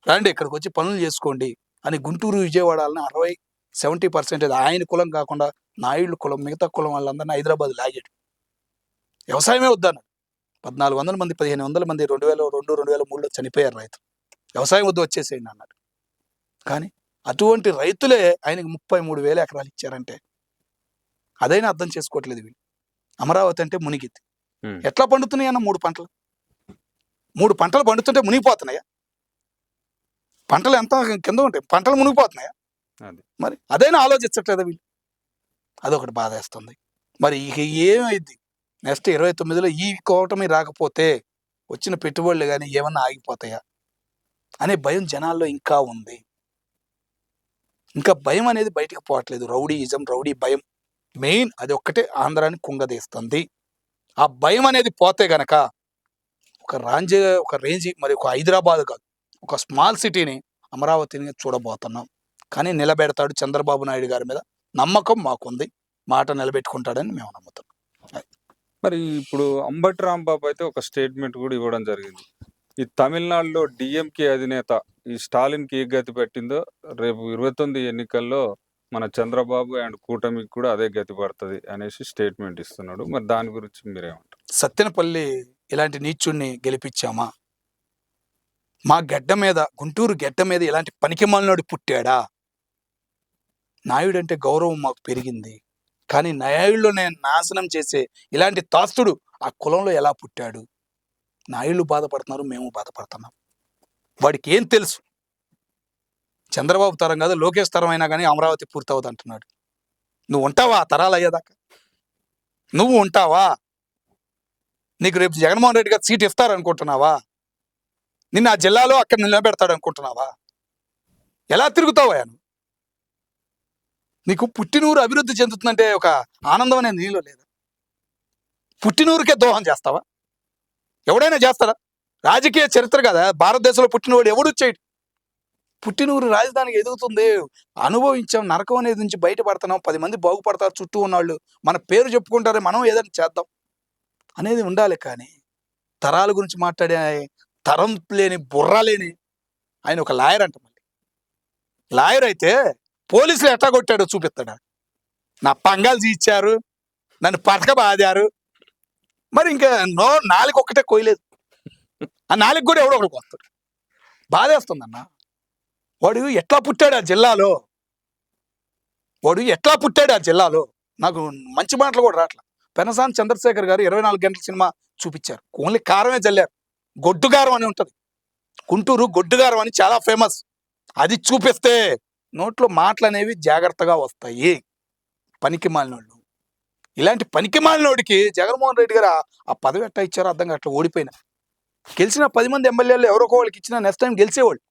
రండి ఇక్కడికి వచ్చి పనులు చేసుకోండి అని గుంటూరు విజయవాడని 60-70% ఆయన కులం కాకుండా నాయుడు కులం మిగతా కులం వాళ్ళందరినీ హైదరాబాద్ లాగాడు. వ్యవసాయమే వద్దన్నాడు. 1400 మంది 1500 మంది 2002-2003లో చనిపోయారు రైతులు. వ్యవసాయం వద్దు వచ్చేసేయండి అన్నాడు. కానీ అటువంటి రైతులే ఆయనకి 33,000 ఎకరాలు ఇచ్చారంటే అదైనా అర్థం చేసుకోవట్లేదు వీళ్ళు. అమరావతి అంటే మునిగిద్ది. ఎట్లా పండుతున్నాయి అన్న 3 పంటలు 3 పంటలు పండుతుంటే మునిగిపోతున్నాయా? పంటలు ఎంత కింద ఉంటాయి, పంటలు మునిగిపోతున్నాయా? మరి అదైనా ఆలోచించట్లేదా వీళ్ళు? అదొకటి బాధేస్తుంది. మరి ఇక ఏమైంది నెక్స్ట్ 29లో ఈ కూటమి రాకపోతే వచ్చిన పెట్టుబడులు కానీ ఏమన్నా ఆగిపోతాయా అనే భయం జనాల్లో ఇంకా ఉంది. ఇంకా భయం అనేది బయటకు పోవట్లేదు. రౌడీయిజం, రౌడీ భయం మెయిన్ అది ఒక్కటే ఆంధ్రాని కుంగదీస్తుంది. ఆ భయం అనేది పోతే గనక ఒక రేంజ్ మరి ఒక హైదరాబాద్ కాదు, ఒక స్మాల్ సిటీని అమరావతిని చూడబోతున్నాం. కానీ నిలబెడతాడు చంద్రబాబు నాయుడు గారి మీద నమ్మకం మాకుంది. మాట నిలబెట్టుకుంటాడని మేము నమ్ముతున్నాం. మరి ఇప్పుడు అంబటి రాంబాబు అయితే ఒక స్టేట్మెంట్ కూడా ఇవ్వడం జరిగింది. ఈ తమిళనాడులో డిఎంకే అధినేత ఈ స్టాలిన్కి ఏ గతి పెట్టిందో రేపు 29 ఎన్నికల్లో మన చంద్రబాబు అండ్ కూటమికి కూడా అదే గతి పడుతుంది అనేసి స్టేట్మెంట్ ఇస్తున్నాడు. మరి దాని గురించి మీరేమంటారు? సత్తెనపల్లి ఇలాంటి నీచుణ్ణి గెలిపించామా? మా గడ్డ మీద, గుంటూరు గడ్డ మీద ఇలాంటి పనికిమాలినోడు పుట్టాడా? నాయుడు అంటే గౌరవం మాకు పెరిగింది. కానీ నాయుడులో నేను నాశనం చేసే ఇలాంటి తాస్తుడు ఆ కులంలో ఎలా పుట్టాడు? నాయుళ్ళు బాధపడుతున్నారు, మేము బాధపడుతున్నాం. వాడికి ఏం తెలుసు? చంద్రబాబు తరం కాదు, లోకేష్ తరం అయినా కానీ అమరావతి పూర్తవుతుంది అంటున్నాడు. నువ్వు ఉంటావా ఆ తరాలు అయ్యేదాకా? నువ్వు ఉంటావా? నీకు రేపు జగన్మోహన్ రెడ్డి గారు సీట్ ఇస్తారనుకుంటున్నావా? నిన్న ఆ జిల్లాలో అక్కడ నిలబెడతాడు అనుకుంటున్నావా? ఎలా తిరుగుతావా? నీకు పుట్టినూరు అభివృద్ధి చెందుతుందంటే ఒక ఆనందం అనేది నీలో లేదా? పుట్టినూరుకే దోహం చేస్తావా? ఎవడైనా చేస్తారా? రాజకీయ చరిత్ర కదా, భారతదేశంలో పుట్టినవాడు ఎవడు చేయడు. పుట్టినూరు రాజధానికి ఎదుగుతుంది, అనుభవించాం, నరకం అనేది నుంచి బయటపడుతున్నాం, 10 మంది బాగుపడతారు, చుట్టూ ఉన్నవాళ్ళు మన పేరు చెప్పుకుంటారే, మనం ఏదైనా చేద్దాం అనేది ఉండాలి. కానీ తరాల గురించి మాట్లాడే తరం లేని బుర్ర లేని ఆయన ఒక లాయర్ అంట. మళ్ళీ లాయర్ అయితే పోలీసులు ఎట్లా కొట్టాడో చూపిస్తాడా? నా పంగాలు తీర్చారు, నన్ను పథక బాదారు, మరి ఇంకా నాలుగు ఒక్కటే కోయలేదు, ఆ నాలుగు కూడా ఎవడో ఒకడికి వస్తాడు. బాధేస్తుందన్న. వాడు ఎట్లా పుట్టాడు ఆ జిల్లాలో? నాకు మంచి మాటలు కూడా రావట్లా. పెనసాని చంద్రశేఖర్ గారు 24 గంటల సినిమా చూపించారు. ఓన్లీ కారమే చల్లారు. గొడ్డుగారం అని ఉంటుంది, గుంటూరు గొడ్డుగారం అని చాలా ఫేమస్. అది చూపిస్తే నోట్లో మాటలు అనేవి జాగ్రత్తగా వస్తాయి. పనికి మాలినోళ్ళు, ఇలాంటి పనికి మాలినోడికి జగన్మోహన్ రెడ్డి గారు ఆ పదవి ఎట్టా ఇచ్చారో అర్థం కావట్లా. ఓడిపోయినా గెలిచిన 10 మంది ఎమ్మెల్యేలు ఎవరో వాళ్ళకి ఇచ్చినా నెక్స్ట్ టైం గెలిచేవాళ్ళు.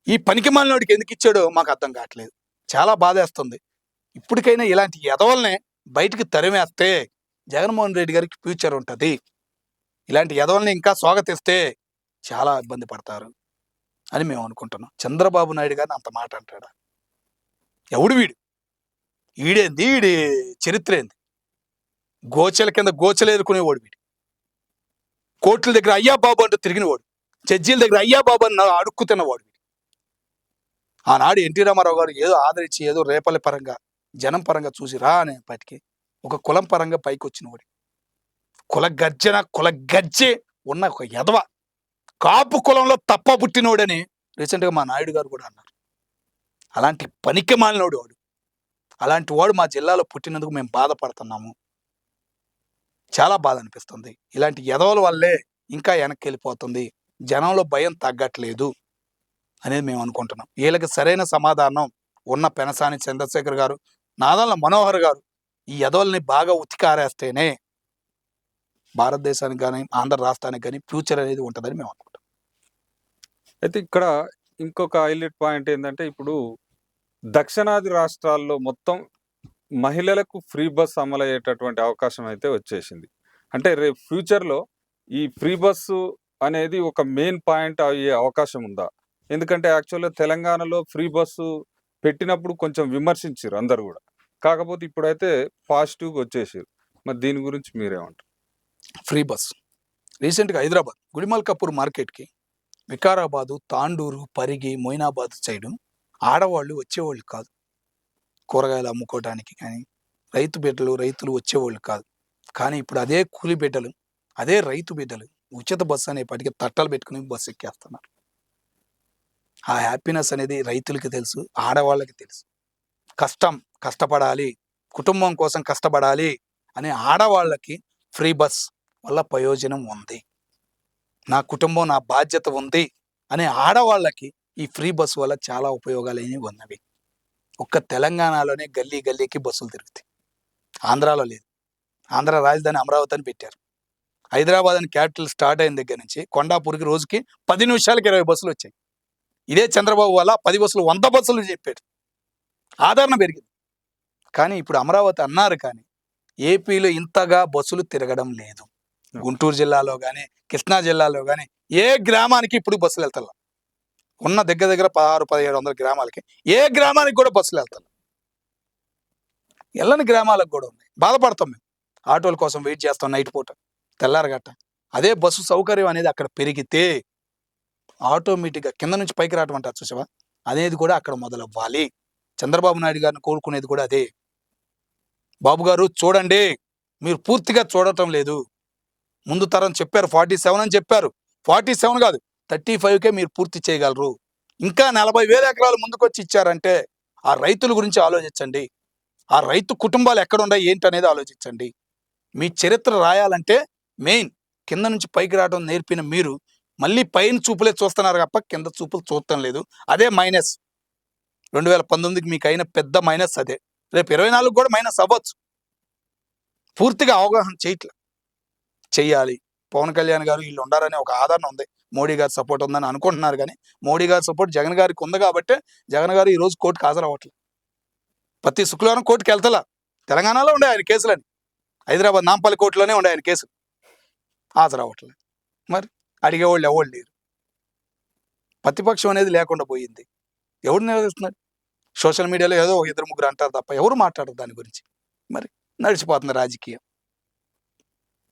ఈ పనికి మాలినోడికి ఎందుకు ఇచ్చాడో మాకు అర్థం కావట్లేదు. చాలా బాధేస్తుంది. ఇప్పటికైనా ఇలాంటి ఎదవల్ని బయటికి తరిమేస్తే జగన్మోహన్ రెడ్డి గారికి ఫ్యూచర్ ఉంటుంది. ఇలాంటి ఎదవల్ని ఇంకా స్వాగతిస్తే చాలా ఇబ్బంది పడతారు అని మేము అనుకుంటున్నాం. చంద్రబాబు నాయుడు గారిని అంత మాట అంటాడా? ఎవడు వీడు? వీడి చరిత్ర ఏంది? గోచల కింద గోచలు ఎదుర్కొనేవాడు వీడు. కోర్టుల దగ్గర అయ్యా బాబు అంటూ తిరిగినవాడు, జడ్జీల దగ్గర అయ్యా బాబు అని అడుక్కు తిన్నవాడు వీడు. ఆనాడు ఎన్టీ రామారావు గారు ఏదో ఆదరించి ఏదో రేపల్లి పరంగా జనం పరంగా చూసి రా అనేప్పటికీ ఒక కులం పరంగా పైకి వచ్చినవాడు. కుల గజ్జే ఉన్న ఒక ఎదవ, కాపు కులంలో తప్ప పుట్టినోడని రీసెంట్గా మా నాయుడు గారు కూడా అన్నారు. అలాంటి పనికి మాలినోడు వాడు. అలాంటి వాడు మా జిల్లాలో పుట్టినందుకు మేము బాధపడుతున్నాము. చాలా బాధ అనిపిస్తుంది. ఇలాంటి ఎదవల వల్లే ఇంకా వెనక్కి వెళ్ళిపోతుంది, జనంలో భయం తగ్గట్లేదు అనేది మేము అనుకుంటున్నాం. వీళ్ళకి సరైన సమాధానం ఉన్న పెనసాని చంద్రశేఖర్ గారు నాదల్ల మనోహర్ గారు ఈ ఎదవల్ని బాగా ఉతికారేస్తేనే భారతదేశానికి కానీ ఆంధ్ర రాష్ట్రానికి కానీ ఫ్యూచర్ అనేది ఉంటుందని మేము అనుకుంటాం. అయితే ఇక్కడ ఇంకొక హైలైట్ పాయింట్ ఏంటంటే ఇప్పుడు దక్షిణాది రాష్ట్రాల్లో మొత్తం మహిళలకు ఫ్రీ బస్ అమలయ్యేటటువంటి అవకాశం అయితే వచ్చేసింది. అంటే రేపు ఫ్యూచర్లో ఈ ఫ్రీ బస్సు అనేది ఒక మెయిన్ పాయింట్ అయ్యే అవకాశం ఉందా? ఎందుకంటే యాక్చువల్గా తెలంగాణలో ఫ్రీ బస్సు పెట్టినప్పుడు కొంచెం విమర్శించారు అందరు కూడా, కాకపోతే ఇప్పుడైతే పాజిటివ్గా వచ్చేసారు. మరి దీని గురించి మీరేమంటారు? ఫ్రీ బస్ రీసెంట్గా హైదరాబాద్ గుడిమల్కాపూర్ మార్కెట్కి వికారాబాదు, తాండూరు, పరిగి, మొయినాబాద్ సైడు ఆడవాళ్ళు వచ్చేవాళ్ళు కాదు. కూరగాయలు అమ్ముకోవడానికి కానీ రైతులు వచ్చేవాళ్ళు కాదు. కానీ ఇప్పుడు అదే కూలి బిడ్డలు, అదే రైతు బిడ్డలు ఉచిత బస్సు అనేప్పటికీ తట్టలు పెట్టుకుని బస్సు ఎక్కేస్తున్నారు. ఆ హ్యాపీనెస్ అనేది రైతులకి తెలుసు, ఆడవాళ్ళకి తెలుసు. కష్టపడాలి, కుటుంబం కోసం కష్టపడాలి అనే ఆడవాళ్ళకి ఫ్రీ బస్ వల్ల ప్రయోజనం ఉంది. నా కుటుంబం నా బాధ్యత ఉంది అనే ఆడవాళ్ళకి ఈ ఫ్రీ బస్సు వల్ల చాలా ఉపయోగాలు అనేవి ఉన్నవి. ఒక్క తెలంగాణలోనే గల్లీ గల్లీకి బస్సులు తిరుగుతాయి. ఆంధ్రాలో లేదు. ఆంధ్ర రాజధాని అమరావతి అని పెట్టారు. హైదరాబాద్ అని క్యాపిటల్ స్టార్ట్ అయిన దగ్గర నుంచి కొండాపూర్కి రోజుకి 10 నిమిషాలకి 20 బస్సులు వచ్చాయి. ఇదే చంద్రబాబు వల్ల 10 బస్సులు 100 బస్సులు చెప్పాడు. ఆదరణ పెరిగింది. కానీ ఇప్పుడు అమరావతి అన్నారు కానీ ఏపీలో ఇంతగా బస్సులు తిరగడం లేదు. గుంటూరు జిల్లాలో కానీ కృష్ణా జిల్లాలో కానీ ఏ గ్రామానికి ఇప్పుడు బస్సులు వెళ్తారు. ఉన్న దగ్గర 1600-1700 గ్రామాలకి ఏ గ్రామానికి కూడా బస్సులు వెళ్తారు. వెళ్ళని గ్రామాలకు కూడా ఉన్నాయి. బాధపడతాం మేము. ఆటోల కోసం వెయిట్ చేస్తాం నైట్ పూట, తెల్లారగట్ట. అదే బస్సు సౌకర్యం అనేది అక్కడ పెరిగితే ఆటోమేటిక్గా కింద నుంచి పైకి రావటం అంటారు చూసావా, అనేది కూడా అక్కడ మొదలవ్వాలి. చంద్రబాబు నాయుడు గారిని కోరుకునేది కూడా అదే. బాబు గారు చూడండి, మీరు పూర్తిగా చూడటం లేదు. ముందు తరం చెప్పారు 47 అని చెప్పారు. 47 కాదు 35కే మీరు పూర్తి చేయగలరు. ఇంకా 40,000 ఎకరాలు ముందుకొచ్చి ఇచ్చారంటే ఆ రైతుల గురించి ఆలోచించండి. ఆ రైతు కుటుంబాలు ఎక్కడ ఉన్నాయి ఏంటి అనేది ఆలోచించండి. మీ చరిత్ర రాయాలంటే మెయిన్ కింద నుంచి పైకి రావడం నేర్పిన మీరు మళ్ళీ పైన చూపులే చూస్తున్నారు తప్ప కింద చూపులు చూడటం లేదు. అదే మైనస్. 2019కి మీకు అయిన పెద్ద మైనస్ అదే. రేపు 24 కూడా మైనస్ అవ్వచ్చు. పూర్తిగా అవగాహన చెయ్యాలి. పవన్ కళ్యాణ్ గారు వీళ్ళు ఉండారనే ఒక ఆదరణ ఉంది. మోడీ గారి సపోర్ట్ ఉందని అనుకుంటున్నారు. కానీ మోడీ గారి సపోర్ట్ జగన్ గారికి ఉంది కాబట్టి జగన్ గారు ఈ రోజు కోర్టుకు హాజరవ్వట్లేదు. ప్రతి శుక్రవారం కోర్టుకు వెళ్తలా. తెలంగాణలో ఉండే ఆయన కేసులని, హైదరాబాద్ నాంపల్లి కోర్టులోనే ఉండే ఆయన కేసు, హాజరవ్వట్లేదు. మరి అడిగేవాళ్ళు ఎవరు లేరు. ప్రతిపక్షం అనేది లేకుండా పోయింది. ఎవరు నిలదీస్తున్నాడు? సోషల్ మీడియాలో ఏదో 2-3 అంటారు తప్ప ఎవరు మాట్లాడరు దాని గురించి. మరి నడిచిపోతుంది రాజకీయం.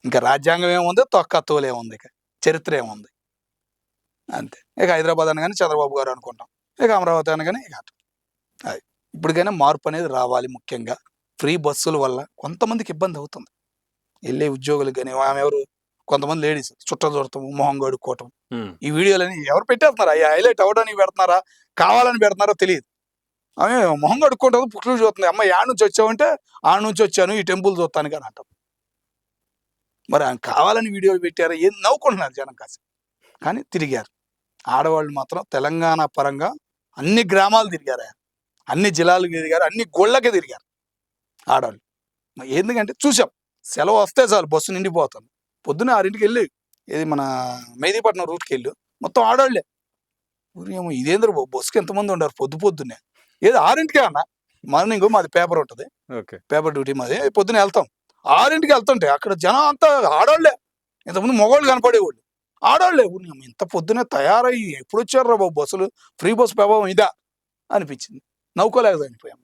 ఇంకా రాజ్యాంగం ఏముంది, తోలు ఏముంది, ఇక చరిత్ర ఏముంది, అంతే. ఇక హైదరాబాద్ అనగానే చంద్రబాబు గారు అనుకుంటాం, ఇక అమరావతి అనగానే ఇక అది. ఇప్పటికైనా మార్పు అనేది రావాలి. ముఖ్యంగా ఫ్రీ బస్సుల వల్ల కొంతమందికి ఇబ్బంది అవుతుంది. వెళ్ళే ఉద్యోగులకు కానీ ఆమె ఎవరు కొంతమంది లేడీస్ చుట్టం చూడటం, మొహం కడుక్కోవటం, ఈ వీడియోలని ఎవరు పెట్టేస్తున్నారు? అవి హైలైట్ అవ్వడానికి పెడుతున్నారా, కావాలని పెడుతున్నారో తెలియదు. ఆమె మొహం కడుక్కోవటం, పుట్లు చూస్తుంది. అమ్మ యాడ్ నుంచి వచ్చావంటే ఆడ నుంచి వచ్చాను, ఈ టెంపుల్ చూస్తాను కానీ అంటాం. మరి ఆయన కావాలని వీడియోలు పెట్టారా? ఏం నవ్వుకుంటున్నారు జనం కాసి. కానీ తిరిగారు. ఆడవాళ్ళు మాత్రం తెలంగాణ పరంగా అన్ని గ్రామాలు తిరిగారు, అన్ని జిల్లాలకు తిరిగారు, అన్ని గోళ్ళకే తిరిగారు ఆడవాళ్ళు. ఎందుకంటే చూసాం, సెలవు వస్తే చాలు బస్సు నిండిపోతుంది. పొద్దున్న 6ంటికి వెళ్ళి ఇది మన మెహదీపట్నం రూట్కి వెళ్ళి మొత్తం ఆడవాళ్లే. ఏమో ఇదేంద్ర బస్సుకి ఎంతమంది ఉండరు పొద్దున్నే. ఏదో 6ంటికే అన్న, మార్నింగ్ మాది పేపర్ ఉంటుంది, పేపర్ డ్యూటీ మాది. పొద్దున్న వెళ్తాం, 6ంటికి వెళ్తుంటే అక్కడ జనం అంతా ఆడవాళ్లే. ఇంతకుముందు మగవాళ్ళు కనపడేవాళ్ళు, ఆడవాళ్లే. ఇంత పొద్దునే తయారయ్యి ఎప్పుడు వచ్చారు రా బాబు బస్సులు, ఫ్రీ బస్ ప్రభావం ఇదా అనిపించింది. నవ్వుకోలేకపోయాం.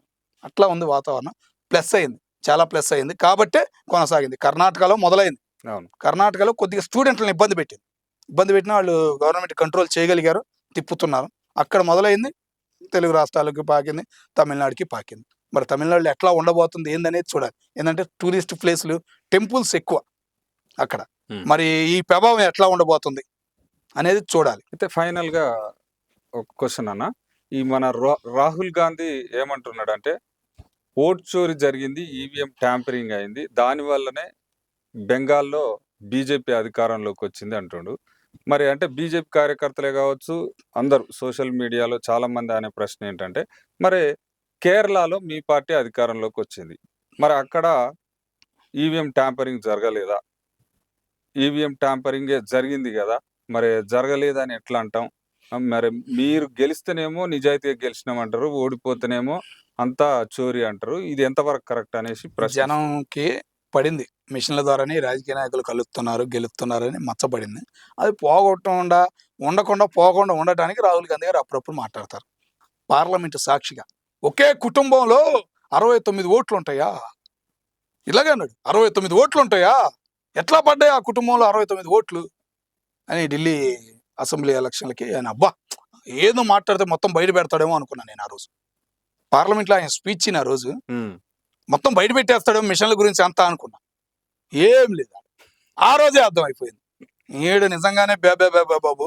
అట్లా ఉంది వాతావరణం. ప్లస్ అయింది, చాలా ప్లస్ అయింది కాబట్టే కొనసాగింది. కర్ణాటకలో మొదలైంది. కర్ణాటకలో కొద్దిగా స్టూడెంట్లను ఇబ్బంది పెట్టిన వాళ్ళు గవర్నమెంట్ కంట్రోల్ చేయగలిగారు, తిప్పుతున్నారు. అక్కడ మొదలైంది, తెలుగు రాష్ట్రాలకు పాకింది, తమిళనాడుకి పాకింది. మరి తమిళనాడులో ఎట్లా ఉండబోతుంది ఏందనేది చూడాలి. ఏంటంటే టూరిస్ట్ ప్లేస్లు, టెంపుల్స్ ఎక్కువ అక్కడ. మరి ఈ ప్రభావం ఎట్లా ఉండబోతుంది అనేది చూడాలి. అయితే ఫైనల్ గా ఒక క్వశ్చన్ అన్న, ఈ మన రాహుల్ గాంధీ ఏమంటున్నాడు అంటే ఓట్ చోరీ జరిగింది, ఈవీఎం ట్యాంపరింగ్ అయింది, దాని వల్లనే బెంగాల్లో బీజేపీ అధికారంలోకి వచ్చింది అంటుండు. మరి అంటే బీజేపీ కార్యకర్తలే కావచ్చు, అందరూ సోషల్ మీడియాలో చాలా మంది అనే ప్రశ్న ఏంటంటే, మరి కేరళలో మీ పార్టీ అధికారంలోకి వచ్చింది. మరి అక్కడ ఈవీఎం ట్యాంపరింగ్ జరగలేదా? ఈవీఎం ట్యాంపరింగే జరిగింది గదా! మరి జరగలేదని ఎట్లా అంటాం? మరి మీరు గెలిస్తేనేమో నిజాయితీగా గెలిచినామంటారు. ఓడిపోతేనేమో అంతా చోరీ అంటారు. ఇది ఎంతవరకు కరెక్ట్ అనేసి ప్రశ్నిస్తున్నా. జనంకి పడింది. మిషన్ల ద్వారానే ఈ రాజకీయ నాయకులు కలుస్తున్నారు, గెలుస్తున్నారని మచ్చపడింది. అది పోకుండా ఉండటానికి రాహుల్ గాంధీ గారు అప్పుడప్పుడు మాట్లాడతారు. పార్లమెంటు సాక్షిగా ఒకే కుటుంబంలో 69 ఓట్లుంటాయా? ఇలాగే అన్నాడు. 69 ఓట్లుంటాయా? ఎట్లా పడ్డాయి ఆ కుటుంబంలో 69 ఓట్లు? అని ఢిల్లీ అసెంబ్లీ ఎలక్షన్లకి ఆయన అబ్బా! ఏదో మాట్లాడితే మొత్తం బయట పెడతాడేమో అనుకున్నాను నేను ఆ రోజు. పార్లమెంట్లో ఆయన స్పీచ్ ఇన్న రోజు హ్మ్. మొత్తం బయట పెట్టేస్తాడేమో మిషన్ల గురించి అంతా అనుకున్నా. ఏం లేదు. ఆ రోజే అర్థమైపోయింది. ఈడు నిజంగానే బాబు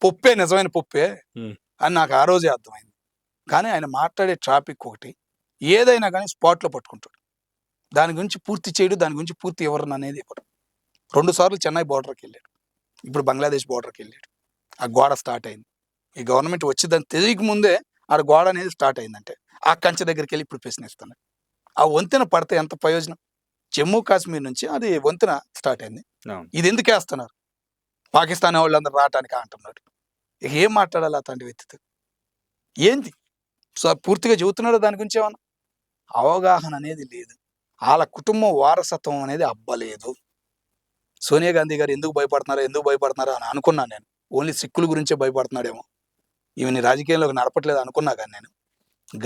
పొప్పే, నిజమైన పొప్పే హ్మ్. అని నాకు ఆ రోజే అర్థమైంది. కానీ ఆయన మాట్లాడే టాపిక్ ఒకటి ఏదైనా కానీ స్పాట్లో పట్టుకుంటాడు. దాని గురించి పూర్తి చేయడు, దాని గురించి పూర్తి వివరణ అనేది ఇవ్వడు. 2 సార్లు చెన్నై బోర్డర్కి వెళ్ళాడు. ఇప్పుడు బంగ్లాదేశ్ బోర్డర్కి వెళ్ళాడు. ఆ గోడ స్టార్ట్ అయింది. ఈ గవర్నమెంట్ వచ్చిందని తెలియక ముందే ఆడ గోడ అనేది స్టార్ట్ అయిందంటే ఆ కంచె దగ్గరికి వెళ్ళి ఇప్పుడు ప్రశ్నిస్తున్నాడు. ఆ వంతెన పడితే ఎంత ప్రయోజనం? జమ్మూ కాశ్మీర్ నుంచి అది వంతెన స్టార్ట్ అయింది. అవును. ఇది ఎందుకు వేస్తున్నారు? పాకిస్తాన్ వాళ్ళందరూ రావటానికి అంటున్నాడు. ఇక ఏం మాట్లాడాలి అట్లాంటి వ్యక్తితో? ఏంది పూర్తిగా చెబుతున్నాడు దాని గురించి ఏమన్నా? అవగాహన అనేది లేదు. వాళ్ళ కుటుంబం వారసత్వం అనేది అబ్బలేదు. సోనియా గాంధీ గారు ఎందుకు భయపడుతున్నారో అని అనుకున్నాను నేను. ఓన్లీ సిక్కుల గురించే భయపడుతున్నాడేమో, ఈమెని రాజకీయంలోకి నడపట్లేదు అనుకున్నా కానీ నేను.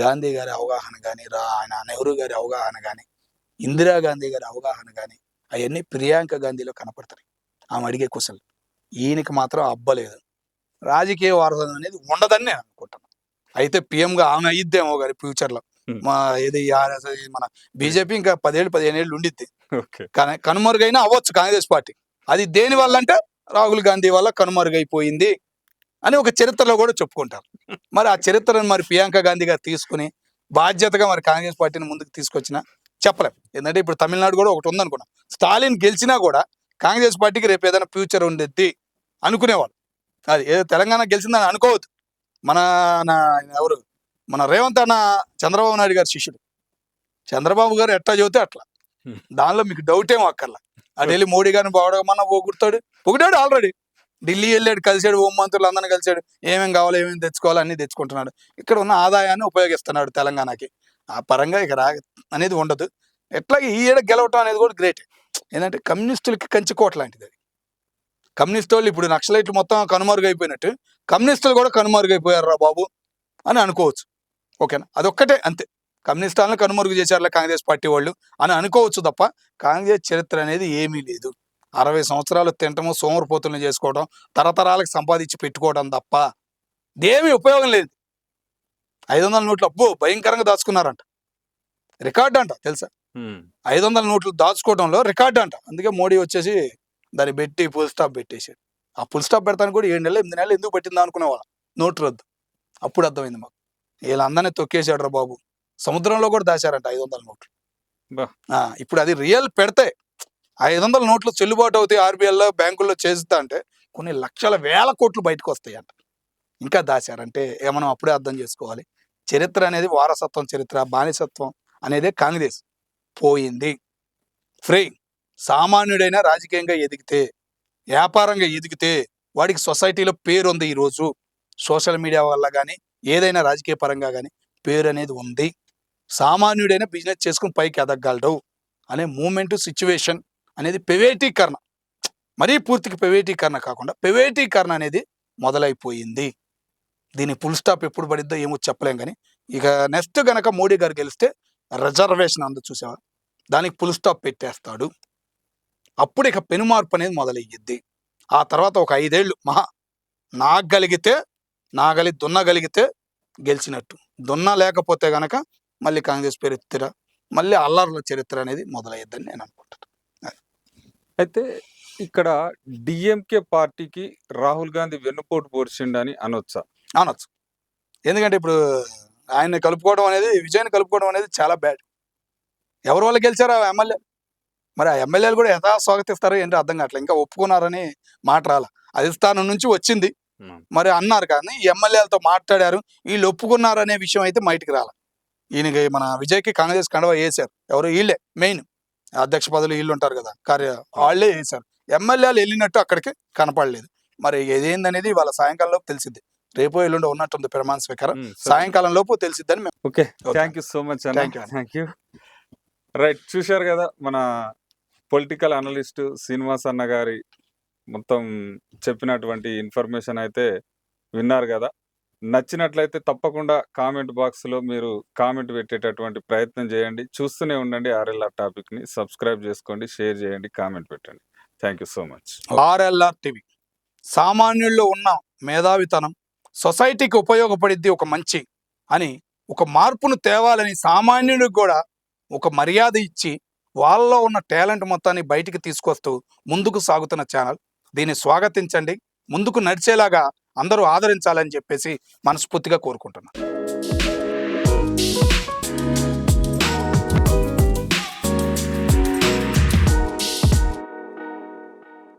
గాంధీ గారి అవగాహన కానీ, ఆయన నెహ్రూ గారి అవగాహన కానీ, ఇందిరాగాంధీ గారి అవగాహన కానీ అవన్నీ ప్రియాంక గాంధీలో కనపడతాయి. ఆమె అడిగే క్వశ్చన్లు. ఈయనకి మాత్రం అబ్బలేదు. రాజకీయ వారసత్వం అనేది ఉండదని నేను అనుకుంటున్నాను. అయితే పిఎంగా ఆమె అయ్యిద్దేమో కానీ ఫ్యూచర్లో మా ఏది మన బీజేపీ ఇంకా 10-15 ఏళ్ళు ఉండిద్ది. ఓకే. కానీ కనుమరుగైనా అవ్వచ్చు కాంగ్రెస్ పార్టీ. అది దేని వల్ల అంటే రాహుల్ గాంధీ వల్ల కనుమరుగైపోయింది అని ఒక చరిత్రలో కూడా చెప్పుకుంటారు. మరి ఆ చరిత్రను మరి ప్రియాంక గాంధీ గారు తీసుకుని బాధ్యతగా మరి కాంగ్రెస్ పార్టీని ముందుకు తీసుకొచ్చినా చెప్పలేం. ఎందుకంటే ఇప్పుడు తమిళనాడు కూడా ఒకటి ఉందనుకున్నాం. స్టాలిన్ గెలిచినా కూడా కాంగ్రెస్ పార్టీకి రేపు ఏదైనా ఫ్యూచర్ ఉండేది అనుకునేవాళ్ళు. అది ఏదో తెలంగాణ గెలిచిందని అనుకోవద్దు. మన ఎవరు మన రేవంత్ అన్న చంద్రబాబు నాయుడు గారి శిష్యుడు. చంద్రబాబు గారు ఎట్లా చెబితే అట్లా. దానిలో మీకు డౌట్ ఏమో అక్కర్లా. అటు వెళ్ళి మోడీ గారిని పొగడమన్నా పొగిడాడు ఆల్రెడీ. ఢిల్లీ వెళ్ళాడు, కలిసాడు, హోం మంత్రులు అందరిని కలిసాడు. ఏమేం కావాలో ఏమేమి తెచ్చుకోవాలో అన్ని తెచ్చుకుంటున్నాడు. ఇక్కడ ఉన్న ఆదాయాన్ని ఉపయోగిస్తున్నాడు తెలంగాణకి. ఆ పరంగా ఇక అనేది ఉండదు. ఎట్లాగే ఈ ఏడ గెలవటం అనేది కూడా గ్రేట్. ఏంటంటే కమ్యూనిస్టులకి కంచుకోట లాంటిది అది. కమ్యూనిస్ట్ వాళ్ళు ఇప్పుడు నక్సలైట్లు మొత్తం కనుమరుగైపోయినట్టు కమ్యూనిస్టులు కూడా కనుమరుగైపోయారు రా బాబు అని అనుకోవచ్చు. ఓకేనా? అదొక్కటే అంతే. కమ్యూనిస్ట్ వాళ్ళని కనుమరుగు చేశారులే కాంగ్రెస్ పార్టీ వాళ్ళు అని అనుకోవచ్చు తప్ప కాంగ్రెస్ చరిత్ర అనేది ఏమీ లేదు. 60 సంవత్సరాలు తినటము, సోమరిపోతులను చేసుకోవడం, తరతరాలకు సంపాదించి పెట్టుకోవడం తప్ప దేమీ ఉపయోగం లేదు. 500 నోట్లు అబ్బో భయంకరంగా దాచుకున్నారంట. రికార్డు అంట తెలుసా? 500 నోట్లు దాచుకోవడంలో రికార్డు అంట. అందుకే మోడీ వచ్చేసి దాన్ని పెట్టి ఫుల్ స్టాప్ పెట్టేశాడు. ఆ ఫుల్ స్టాప్ పెడతానికి కూడా 7 నెలలు 8 నెలలు ఎందుకు పెట్టిందా అనుకునేవాళ్ళం. నోటు రద్దు. అప్పుడు అర్థమైంది మాకు. వీళ్ళందరినీ తొక్కేశాడు రా బాబు. సముద్రంలో కూడా దాచారంట 500 నోట్లు. ఇప్పుడు అది రియల్ పెడితే 500 నోట్లు చెల్లుబాటు అవుతాయి ఆర్బీఐలో, బ్యాంకుల్లో చేస్తా అంటే కొన్ని లక్షల వేల కోట్లు బయటకు వస్తాయి అంట. ఇంకా దాచారంటే మనం అప్పుడే అర్థం చేసుకోవాలి. చరిత్ర అనేది వారసత్వం చరిత్ర, బానిసత్వం అనేదే కాంగ్రెస్ పోయింది. ఫ్రీ సామాన్యుడైనా రాజకీయంగా ఎదిగితే, వ్యాపారంగా ఎదిగితే వాడికి సొసైటీలో పేరు ఉంది. ఈరోజు సోషల్ మీడియా వల్ల కానీ ఏదైనా రాజకీయ పరంగా కానీ పేరు అనేది ఉంది. సామాన్యుడైనా బిజినెస్ చేసుకుని పైకి ఎదగలడు అనే మూమెంట్, సిచ్యువేషన్ అనేది ప్రైవేటీకరణ, మరీ పూర్తిగా ప్రైవేటీకరణ కాకుండా ప్రైవేటీకరణ అనేది మొదలైపోయింది. దీని ఫుల్ స్టాప్ ఎప్పుడు పడిద్దో ఏమో చెప్పలేం. కానీ ఇక నెక్స్ట్ గనక మోడీ గారు గెలిస్తే రిజర్వేషన్ అందు చూసావా, దానికి ఫుల్ స్టాప్ పెట్టేస్తాడు. అప్పుడు ఇక పెనుమార్పు అనేది మొదలయ్యిద్ది. ఆ తర్వాత ఒక 5 ఏళ్ళు దున్నగలిగితే గెలిచినట్టు. దున్న లేకపోతే గనక మళ్ళీ కాంగ్రెస్ చరిత్ర, మళ్ళీ అల్లర్ల చరిత్ర అనేది మొదలయ్యిద్దని నేను అనుకుంటాను. అయితే ఇక్కడ డిఎంకే పార్టీకి రాహుల్ గాంధీ వెన్నుపోటు పొడిచిండని అనొచ్చా? అనొచ్చు. ఎందుకంటే ఇప్పుడు ఆయన్ని కలుపుకోవడం అనేది, విజయాన్ని కలుపుకోవడం అనేది చాలా బ్యాడ్. ఎవరి వల్ల గెలిచారు ఆ ఎమ్మెల్యే? మరి ఆ ఎమ్మెల్యేలు కూడా యథా స్వాగతిస్తారో ఏంటో అర్థం కావట్లేదు. ఇంకా ఒప్పుకున్నారని మాట రాల. అధిష్టానం నుంచి వచ్చింది మరి అన్నారు, కానీ ఈ ఎమ్మెల్యేలతో మాట్లాడారు, వీళ్ళు ఒప్పుకున్నారు అనే విషయం అయితే బయటికి రాల. ఈయనకి మన విజయ్కి కాంగ్రెస్ కండవ వేశారు. ఎవరు? వీళ్ళే మెయిన్ అధ్యక్ష పదవులు వీళ్ళు ఉంటారు కదా, వాళ్ళే వేశారు. ఎమ్మెల్యేలు వెళ్ళినట్టు అక్కడికి కనపడలేదు. మరి ఇదేందనేది వాళ్ళ సాయంకాలం లోపు తెలిసిద్ది. రేపు ఎల్లుండి ఉన్నట్టుంది ప్రమాణ స్వీకారం. సాయంకాలం లోపు తెలిసిద్దని మేము. Okay, thank you so much అన్న. Thank you. Thank you. Right, చూశారు కదా మన పొలిటికల్ అనలిస్ట్ శ్రీనివాస్ అన్న గారి మొత్తం చెప్పినటువంటి ఇన్ఫర్మేషన్ అయితే విన్నారు కదా. నచ్చినట్లయితే తప్పకుండా కామెంట్ బాక్స్లో మీరు కామెంట్ పెట్టేటటువంటి ప్రయత్నం చేయండి. చూస్తూనే ఉండండి ఆర్ఎల్ఆర్ టాపిక్ని. సబ్స్క్రైబ్ చేసుకోండి, షేర్ చేయండి, కామెంట్ పెట్టండి. Thank you so much. RLR TV సామాన్యుల్లో ఉన్న మేధావితనం సొసైటీకి ఉపయోగపడిద్ది ఒక మంచి అని, ఒక మార్పును తేవాలని సామాన్యుడికి కూడా ఒక మర్యాద ఇచ్చి వాళ్ళలో ఉన్న టాలెంట్ మొత్తాన్ని బయటికి తీసుకొస్తూ ముందుకు సాగుతున్న ఛానల్. దీన్ని స్వాగతించండి, ముందుకు నడిచేలాగా అందరూ ఆదరించాలని చెప్పేసి మనస్ఫూర్తిగా కోరుకుంటున్నాను.